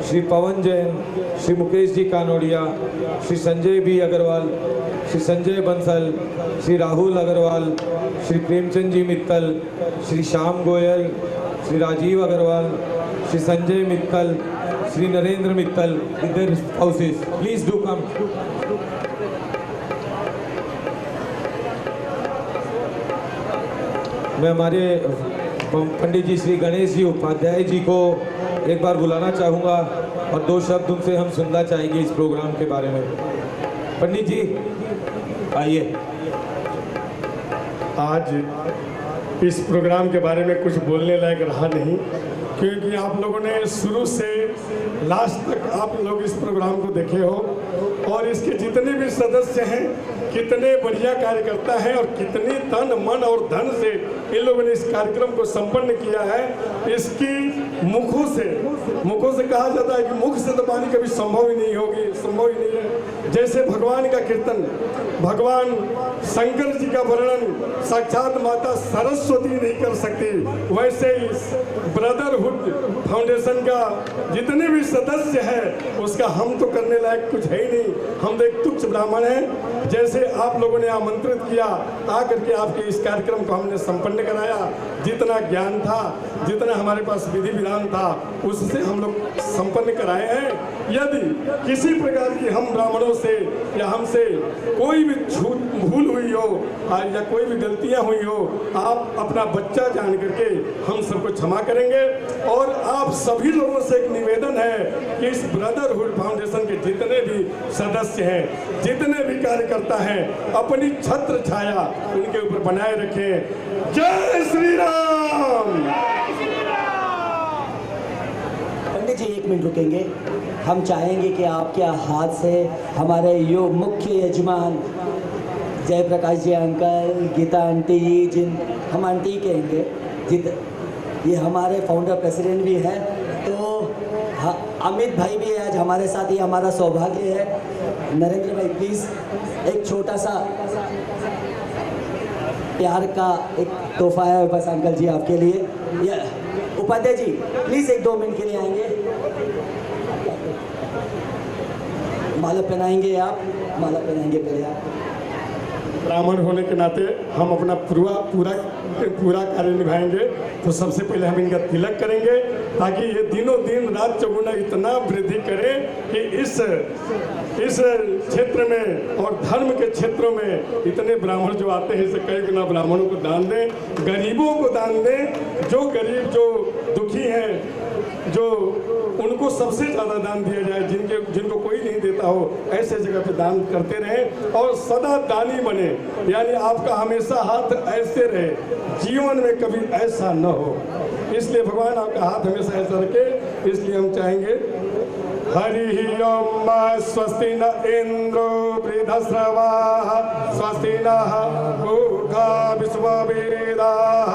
Shri Pawan Jain, Shri Mukesh ji Kanodia, Shri Sanjay B Agarwal, Shri Sanjay Bansal, Shri Rahul Agarwal, Shri Premchand ji Mittal, Shri Sham Goyal, Shri Rajiv Agarwal, Shri Sanjay Mittal, Shri Narendra Mittal with their spouses. Please do come. मैं हमारे पंडित जी श्री गणेश जी उपाध्याय जी को एक बार बुलाना चाहूँगा और दो शब्द उनसे हम सुनना चाहेंगे इस प्रोग्राम के बारे में। पंडित जी आइए। आज इस प्रोग्राम के बारे में कुछ बोलने लायक रहा नहीं, क्योंकि आप लोगों ने शुरू से लास्ट तक आप लोग इस प्रोग्राम को देखे हो और इसके जितने भी सदस्य हैं कितने बढ़िया कार्यकर्ता हैं और कितनी तन मन और धन से इन लोगों ने इस कार्यक्रम को संपन्न किया है। इसकी मुखों से कहा जाता है कि मुख से तो बानी कभी संभव ही नहीं है। जैसे भगवान का कीर्तन, भगवान शंकर जी का वर्णन साक्षात माता सरस्वती नहीं कर सकती, वैसे ही ब्रदरहुड फाउंडेशन का जितने भी सदस्य हैं उसका हम तो करने लायक कुछ है ही नहीं। हम तो एक तुच्छ ब्राह्मण हैं। जैसे आप लोगों ने आमंत्रित किया, आकर के आपके इस कार्यक्रम को हमने संपन्न कराया। जितना ज्ञान था, जितना हमारे पास विधि विधान था, उससे हम लोग संपन्न कराए हैं। यदि किसी प्रकार की हम ब्राह्मणों से या हमसे कोई भी भूल हुई हो या कोई भी गलतियां हुई हो, आप अपना बच्चा जान करके हम सबको क्षमा करेंगे। और आप सभी लोगों से एक निवेदन है कि इस ब्रदरहुड फाउंडेशन के जितने भी सदस्य हैं, जितने भी कार्यकर्ता हैं, अपनी छत्र छाया उनके ऊपर बनाए रखें। जय श्री राम। पंडित जी एक मिनट रुकेंगे। हम चाहेंगे कि आपके हाथ से हमारे यो मुख्य यजमान जयप्रकाश जी अंकल, गीता आंटी, जिन हम आंटी कहेंगे, ये हमारे फाउंडर प्रेसिडेंट भी हैं, तो अमित भाई भी है आज हमारे साथ, ये हमारा सौभाग्य है। नरेंद्र भाई प्लीज़ एक छोटा सा प्यार का एक तोहफा है बस अंकल जी आपके लिए। ये उपाध्याय जी प्लीज 1-2 मिनट के लिए आएंगे, माला पहनाएंगे आप, माला पहनाएंगे पहले आप। ब्राह्मण होने के नाते हम अपना पूरा कार्य निभाएंगे। तो सबसे पहले हम इनका तिलक करेंगे ताकि ये दिनों दिन रात चौगुना इतना वृद्धि करें कि इस क्षेत्र में और धर्म के क्षेत्रों में इतने ब्राह्मण जो आते हैं इसे कई गुना ब्राह्मणों को दान दें, गरीबों को दान दें। जो गरीब जो दुखी हैं जो उनको सबसे ज़्यादा दान दिया जाए, जिनको कोई नहीं देता हो ऐसे जगह पे दान करते रहें और सदा दानी बने, यानी आपका हमेशा हाथ ऐसे रहे, जीवन में कभी ऐसा न हो। इसलिए भगवान आपका हाथ हमेशा ऐसा रखे। इसलिए हम चाहेंगे हरि ओम स्वस्ति न इंद्रो वृद्धश्रवाः स्वस्ति नः पूर्वा विश्ववेदाः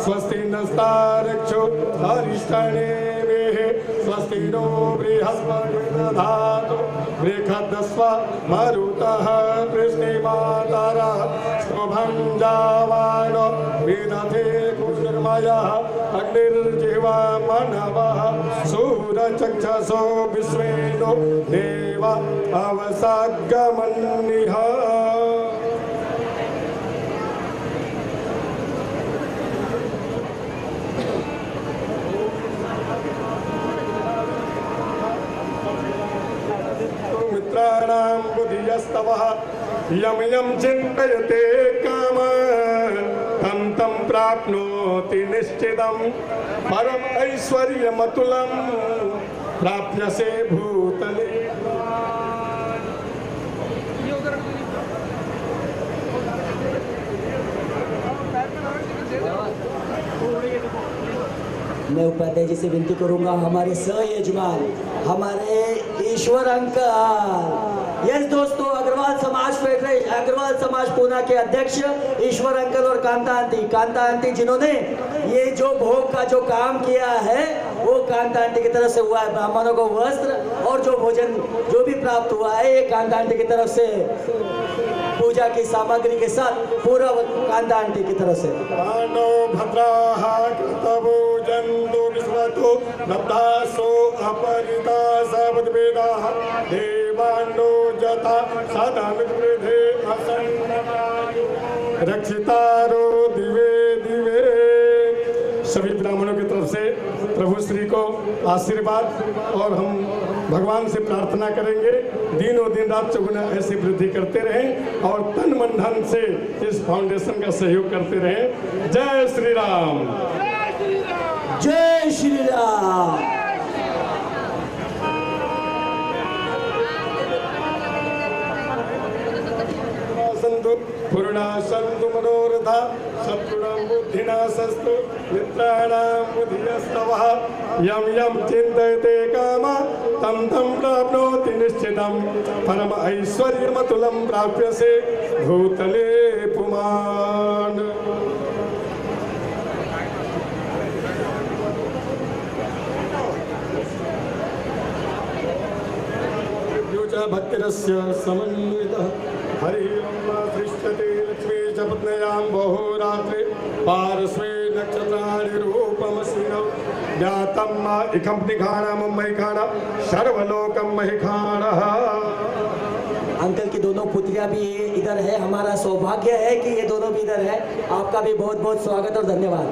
स्वस्ति नस्तारक्षो अरिष्टनेमिः स्वस्ति नो बृहस्पतिर्दधातु बृहद्स्व मरुतः वृष्टिमातरः शुभं जावानो विदधे कुर्मयः अग्निर्जिह्वा मनवः सूरचक्षसो विश्वेनो देव अवसागमन्निः। मित्राणां बुद्धियस्तवः यं यं चिन्तयते कामं तं तं प्राप्नोति निश्चितं परम ऐश्वर्यमतुलं प्राप्यसे भूतले। मैं उपाध्याय जी से विनती करूंगा, हमारे सहयजमान हमारे ईश्वर अंकल, यस दोस्तों, अग्रवाल समाज फेडरेशन, अग्रवाल समाज पूना के अध्यक्ष ईश्वर अंकल और कांता आंटी जिन्होंने ये जो भोग का जो काम किया है वो कांता आंटी की तरफ से हुआ है। ब्राह्मणों को वस्त्र और जो भोजन जो भी प्राप्त हुआ है ये कांता आंटी की तरफ से, पूजा की सामग्री के साथ पूरा कांता आंटी की तरफ से। नब्दासो अपरिता सबद्वेदाः देवान्नो जता सदा विद्रुधे असन्नतायो रक्षितारो दिवे दिवे। सभी ब्राह्मणों की तरफ से प्रभु श्री को आशीर्वाद और हम भगवान से प्रार्थना करेंगे दिनों दिन रात चौगुना ऐसी वृद्धि करते रहें और तन मन धन से इस फाउंडेशन का सहयोग करते रहें। जय श्री राम, जय श्री राम। संतु पूर्णा संतु मनोरथा सत्गुणं बुद्धिनाशस्तु मित्राणां बुद्धियस्तवः यं यं चिन्तयते कामं तं तं प्राप्नोति निश्चितं परम ऐश्वर्यमतुलं प्राप्यसे भूतले पुमान्। भक्तिरस्य समन्वितः हरि ओम सृष्टते लक्ष्मी च पत्न्यां बहुरात्रे पार्श्वे नक्षत्राणि रूपमस्मिन् ज्ञातं इकं निखाणं महिखाण सर्वलोकं महिखाणः। अंकल की दोनों पुत्रियां भी इधर है, हमारा सौभाग्य है कि ये दोनों भी इधर है। आपका भी बहुत बहुत स्वागत और धन्यवाद।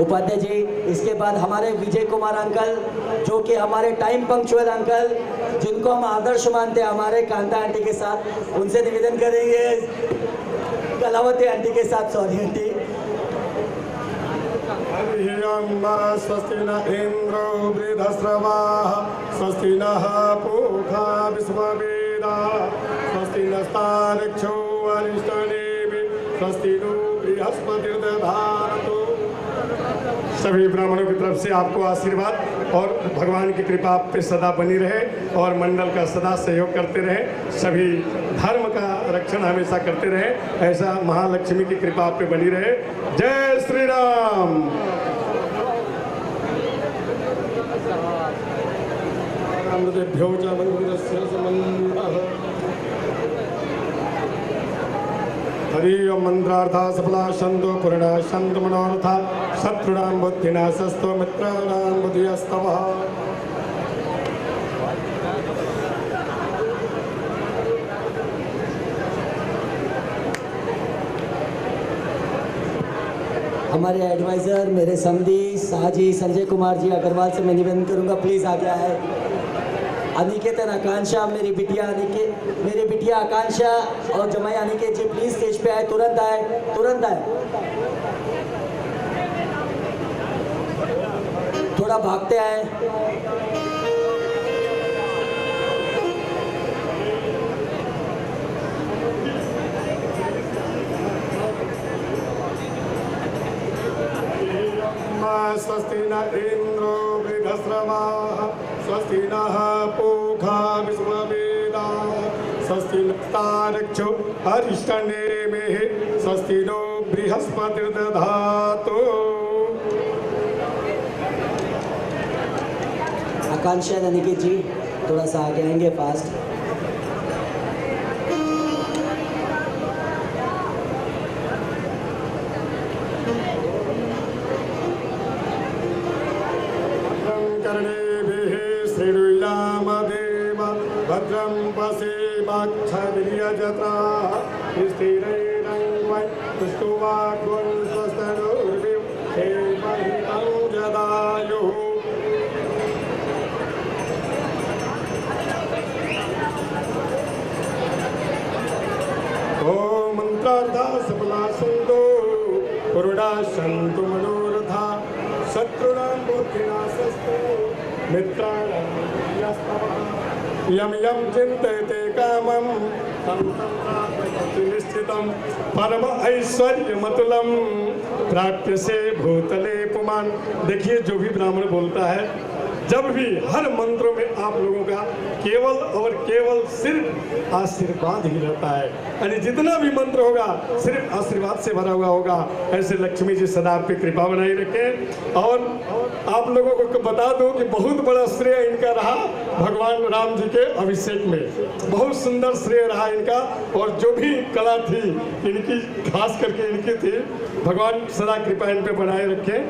उपाध्याय जी, इसके बाद हमारे विजय कुमार अंकल जो कि हमारे टाइम पंक्चुअल अंकल, जिनको हम आदर्श मानते हैं हमारे कांता आंटी के साथ, उनसे निवेदन करेंगे, कलावती आंटी के साथ, सॉरी आंटी। स्वस्ति न इंद्रो वृद्धश्रवाः स्वस्ति नः पूर्वा विश्ववेदाः स्वस्ति नस्तारक्षो अरिष्टनेमिः स्वस्ति नो बृहस्पतिर्दधातु। सभी ब्राह्मणों की तरफ से आपको आशीर्वाद और भगवान की कृपा आप पे सदा बनी रहे और मंडल का सदा सहयोग करते रहे, सभी धर्म का रक्षण हमेशा करते रहे, ऐसा महालक्ष्मी की कृपा आप पे बनी रहे। जय श्री राम। रामदेभ्यो च मंदिरस्य समन्वयः हरि ओम मंत्रार्था सफला शंतो पूर्णा शंत मनोरथा शत्रुणां बुद्धिनाशस्तो मित्राणां बुद्धिस्तवः। हमारे एडवाइज़र मेरे समधी साजी संजय कुमार जी अग्रवाल से मैं निवेदन करूंगा, प्लीज़ आगे आए। अनिकेतन आकांक्षा मेरी बिटिया आकांक्षा और जमाई अनिकेत जी प्लीज़ स्टेज पे आए, तुरंत आए। थोड़ा भागते आए। स्वस्ति न इंद्रो वृद्धश्रवाः स्वस्ति नः पूषा विश्ववेदाः स्वस्ति नस्तार्क्ष्यो अरिष्टनेमिः स्वस्ति नो बृहस्पतिर्दधातु। आकांक्षा अनिकेत जी थोड़ा सा आगे आएंगे फास्ट। भद्रं पश्येमाक्षभिर्यजत्राः स्थिरैरङ्गै पुष्टुवाग्वं स्वस्तनोर्विं क्षेमहितं जदायुः। ॐ मन्त्रार्था सफला सन्तो पूर्णा सन्तु मनोरथा शत्रूणां बुद्धिनाशस्तु मित्राणां बुद्धिस्तवः। यम यम चिंतयते कामं तं तं प्राप्नोति निश्चितं परम ऐश्वर्यमतुलं प्राप्यसे भूतले पुमान्। देखिए जो भी ब्राह्मण बोलता है, जब भी हर मंत्रों में आप लोगों का केवल और केवल सिर्फ आशीर्वाद ही रहता है, यानी जितना भी मंत्र होगा सिर्फ आशीर्वाद से भरा हुआ होगा। ऐसे लक्ष्मी जी सदा आप पे कृपा बनाई रखें। और आप लोगों को बता दूं कि बहुत बड़ा श्रेय इनका रहा भगवान राम जी के अभिषेक में, बहुत सुंदर श्रेय रहा इनका। और जो भी कला थी इनकी, खास करके इनकी थी, भगवान सदा कृपा इन पे बनाए रखें।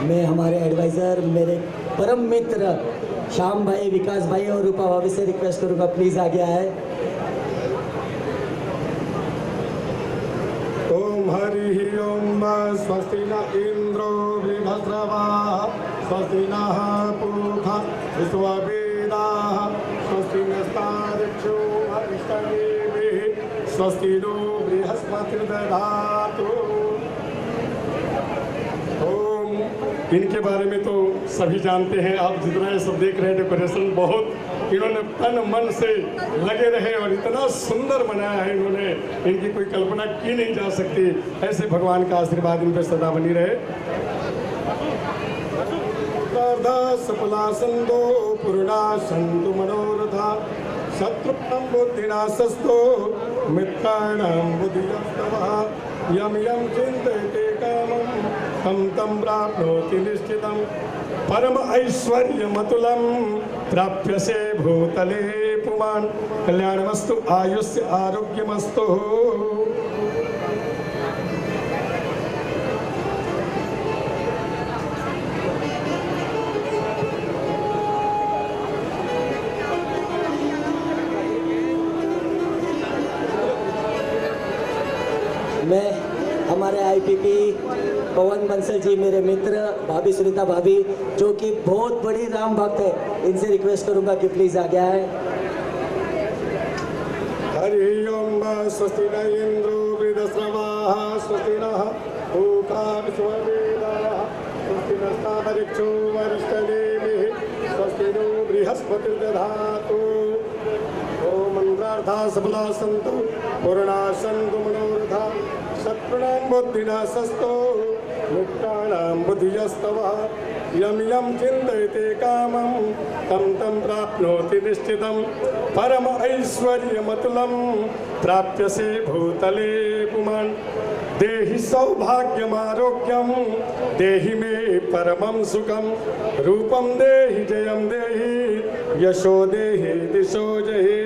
मैं हमारे एडवाइज़र मेरे परम मित्र श्याम भाई, विकास भाई और रूपा भाभी से रिक्वेस्ट करूंगा, प्लीज़ आगे आए। ओम हरि ओम स्वस्ति न इंद्रो वृद्धश्रवाः स्वस्ति नः पूषा विश्ववेदाः स्वस्ति नस्तार्क्ष्यो अरिष्टनेमिः स्वस्ति नो बृहस्पतिर्दधातु। इनके बारे में तो सभी जानते हैं, आप जितना ये सब देख रहे हैं डेकोरेशन बहुत इन्होंने तन मन से लगे रहे और इतना सुंदर बनाया है इन्होंने, इनकी कोई कल्पना की नहीं जा सकती। ऐसे भगवान का आशीर्वाद इन पर सदा बनी रहे। सफला संतो पूर्णा संतु मनोरथा शत्रुघ्नं बुद्धिनाशस्तो मित्राणां बुद्धिस्तवः। यम यम चिंतयते कामं तं तं प्राप्नोति निश्चितं परम ऐश्वर्यमतुलं प्राप्यसे भूतले पुमान्। कल्याणमस्तु आयुष्य आरोग्यमस्तु। मैं हमारे आईपीपी पवन बंसल जी, मेरे मित्र भाभी सुनीता भाभी जो कि बहुत बड़ी राम भक्त है, इनसे रिक्वेस्ट करूंगा कि प्लीज आगे आए। हरि ओम स्वस्ति न इंद्रो वृद्धश्रवाः स्वस्ति नः पूषा विश्ववेदाः स्वस्ति नस्तार्क्ष्यो अरिष्टनेमिः स्वस्ति नो बृहस्पतिर्दधातु। ओम मंत्रार्था सफला सन्तु पूर्णा सन्तु मनोरथा शत्रूणां बुद्धिनाशस्तो मित्राणां बुद्धिस्तवः। यम यम चिंतयते कामं तं तं प्राप्नोति निश्चितं परम ऐश्वर्यमतुलं प्राप्यसे भूतले पुमान्। देहि सौभाग्यमारोग्यं देहि मे परमं सुखं रूपं देहि जयं देहि यशोदेहि दिशो जहि।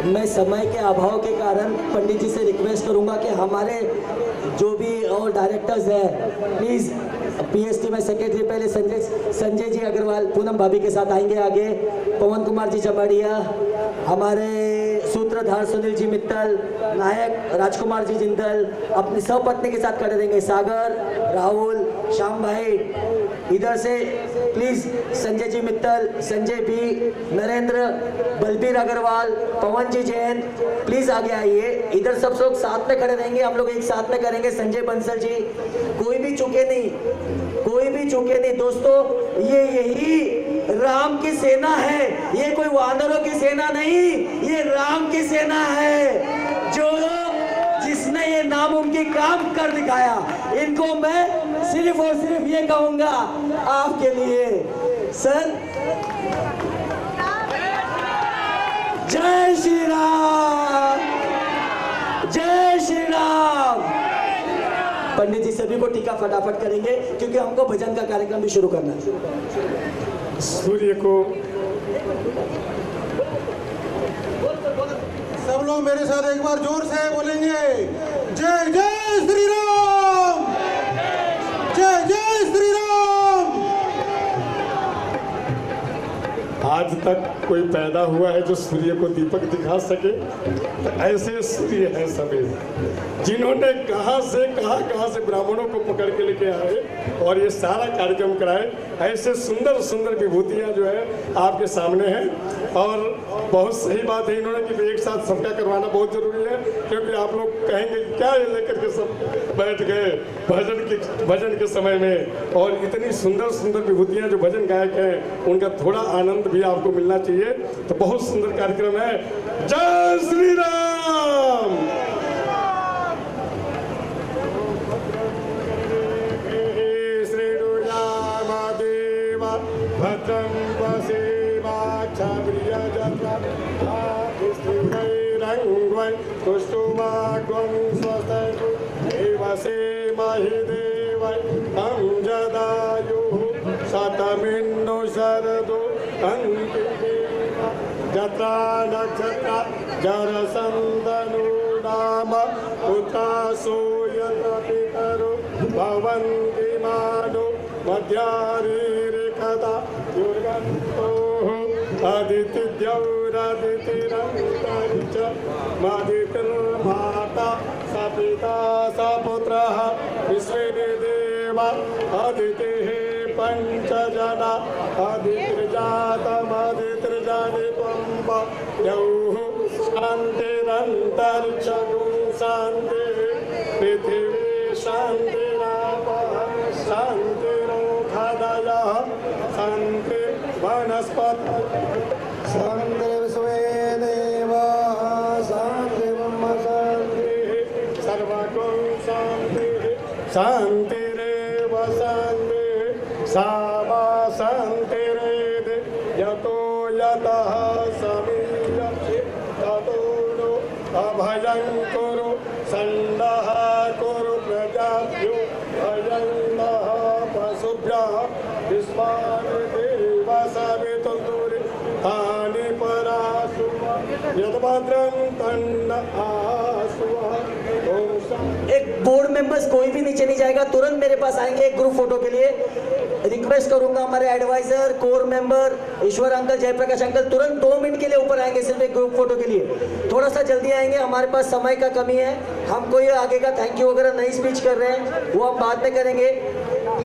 मैं समय के अभाव के कारण पंडित जी से रिक्वेस्ट करूंगा कि हमारे जो भी और डायरेक्टर्स हैं प्लीज़ पीएसटी में सेक्रेटरी पहले संजय जी अग्रवाल पूनम भाभी के साथ आएंगे आगे, पवन कुमार जी चबाड़िया, हमारे सूत्रधार सुनील जी मित्तल, नायक राजकुमार जी जिंदल अपनी सहपत्नी के साथ खड़े रहेंगे, सागर, राहुल, श्याम भाई, इधर से please Sanjay ji Mittal, Sanjay B, Narendra, Balbir Agarwal, Pawan ji Jain please आगे आइए। इधर सब लोग साथ में खड़े रहेंगे, हम लोग एक साथ में करेंगे। संजय बंसल जी, कोई भी चूके नहीं, कोई भी चूके नहीं दोस्तों। ये यही राम की सेना है, ये कोई वानरों की सेना नहीं, ये राम की सेना है जो जिसने ये नामुमकिन काम कर दिखाया। इनको मैं सिर्फ और सिर्फ ये कहूंगा आपके लिए सर, जय श्री राम, जय श्री राम। पंडित जी सभी को टीका फटाफट करेंगे क्योंकि हमको भजन का कार्यक्रम भी शुरू करना है। सूर्य को सब लोग मेरे साथ एक बार जोर से बोलेंगे, जय जय श्री राम, जय जय श्री राम। आज तक कोई पैदा हुआ है जो सूर्य को दीपक दिखा सके? तो ऐसे सूर्य हैं सभी, जिन्होंने कहाँ से ब्राह्मणों को पकड़ के लेके आए और ये सारा कार्यक्रम कराए। ऐसे सुंदर सुंदर विभूतियाँ जो है आपके सामने हैं और बहुत सही बात है इन्होंने कि एक साथ सबका करवाना बहुत जरूरी है, क्योंकि आप लोग कहेंगे क्या ये लेकर के सब बैठ गए भजन के समय में। और इतनी सुंदर सुंदर विभूतियाँ जो भजन गायक हैं उनका थोड़ा आनंद भी आपको मिलना चाहिए। तो बहुत सुंदर कार्यक्रम है। जय श्री राम। भद्रं वसेवाक्षाभिर्यजत्रास्तिरैरङ्गै कुष्टुमाग्वं स्वस्तैः देवसे महि देवै तं जदायुः शतमिन्नु शरदो अन्तिदेव जत्रा नक्षत्रा जरसन्दनु नाम पुत्रासो यत्र पितरो भवन्ति मानो मध्यारीरिकदा दुर्गन्तोः अदितिद्यौरदितिरन्तरिच मदितिर्माता स पिता स पुत्रः विश्वेदेवा अदितिः पञ्चजना अदितिर्जातमदितिर्जानि त्वं यौः शान्तिरन्तरिक्षगुं शान्तिः पृथिवी शान्तिरापः शान्तिरोषधयः शान्ति वनस्पतयः शान्तिर्विश्वे देवाः शान्तिर्ब्रह्म शान्तिः सर्वगुं शान्तिः शान्तिरेव शान्तिः सा वा शान्तिरेधि यतो यतः समीयते ततो नो अभयं कुरु सन्नः कुरु प्रजाभ्यो भयं नः पशुभ्यः विश्वामिदेव सवितुर्दुरि तानि परासु यद्भद्रं तन्न आसु। एक बोर्ड मेंबर्स कोई भी नीचे नहीं जाएगा, तुरंत मेरे पास आएंगे एक ग्रुप फोटो के लिए। रिक्वेस्ट करूंगा हमारे एडवाइजर कोर मेंबर ईश्वर अंकल, जयप्रकाश अंकल तुरंत 2 मिनट के लिए ऊपर आएंगे सिर्फ एक ग्रुप फोटो के लिए। थोड़ा सा जल्दी आएंगे, हमारे पास समय का कमी है। हम कोई आगे का थैंक यू वगैरह नहीं स्पीच कर रहे हैं, वो हम बाद में करेंगे।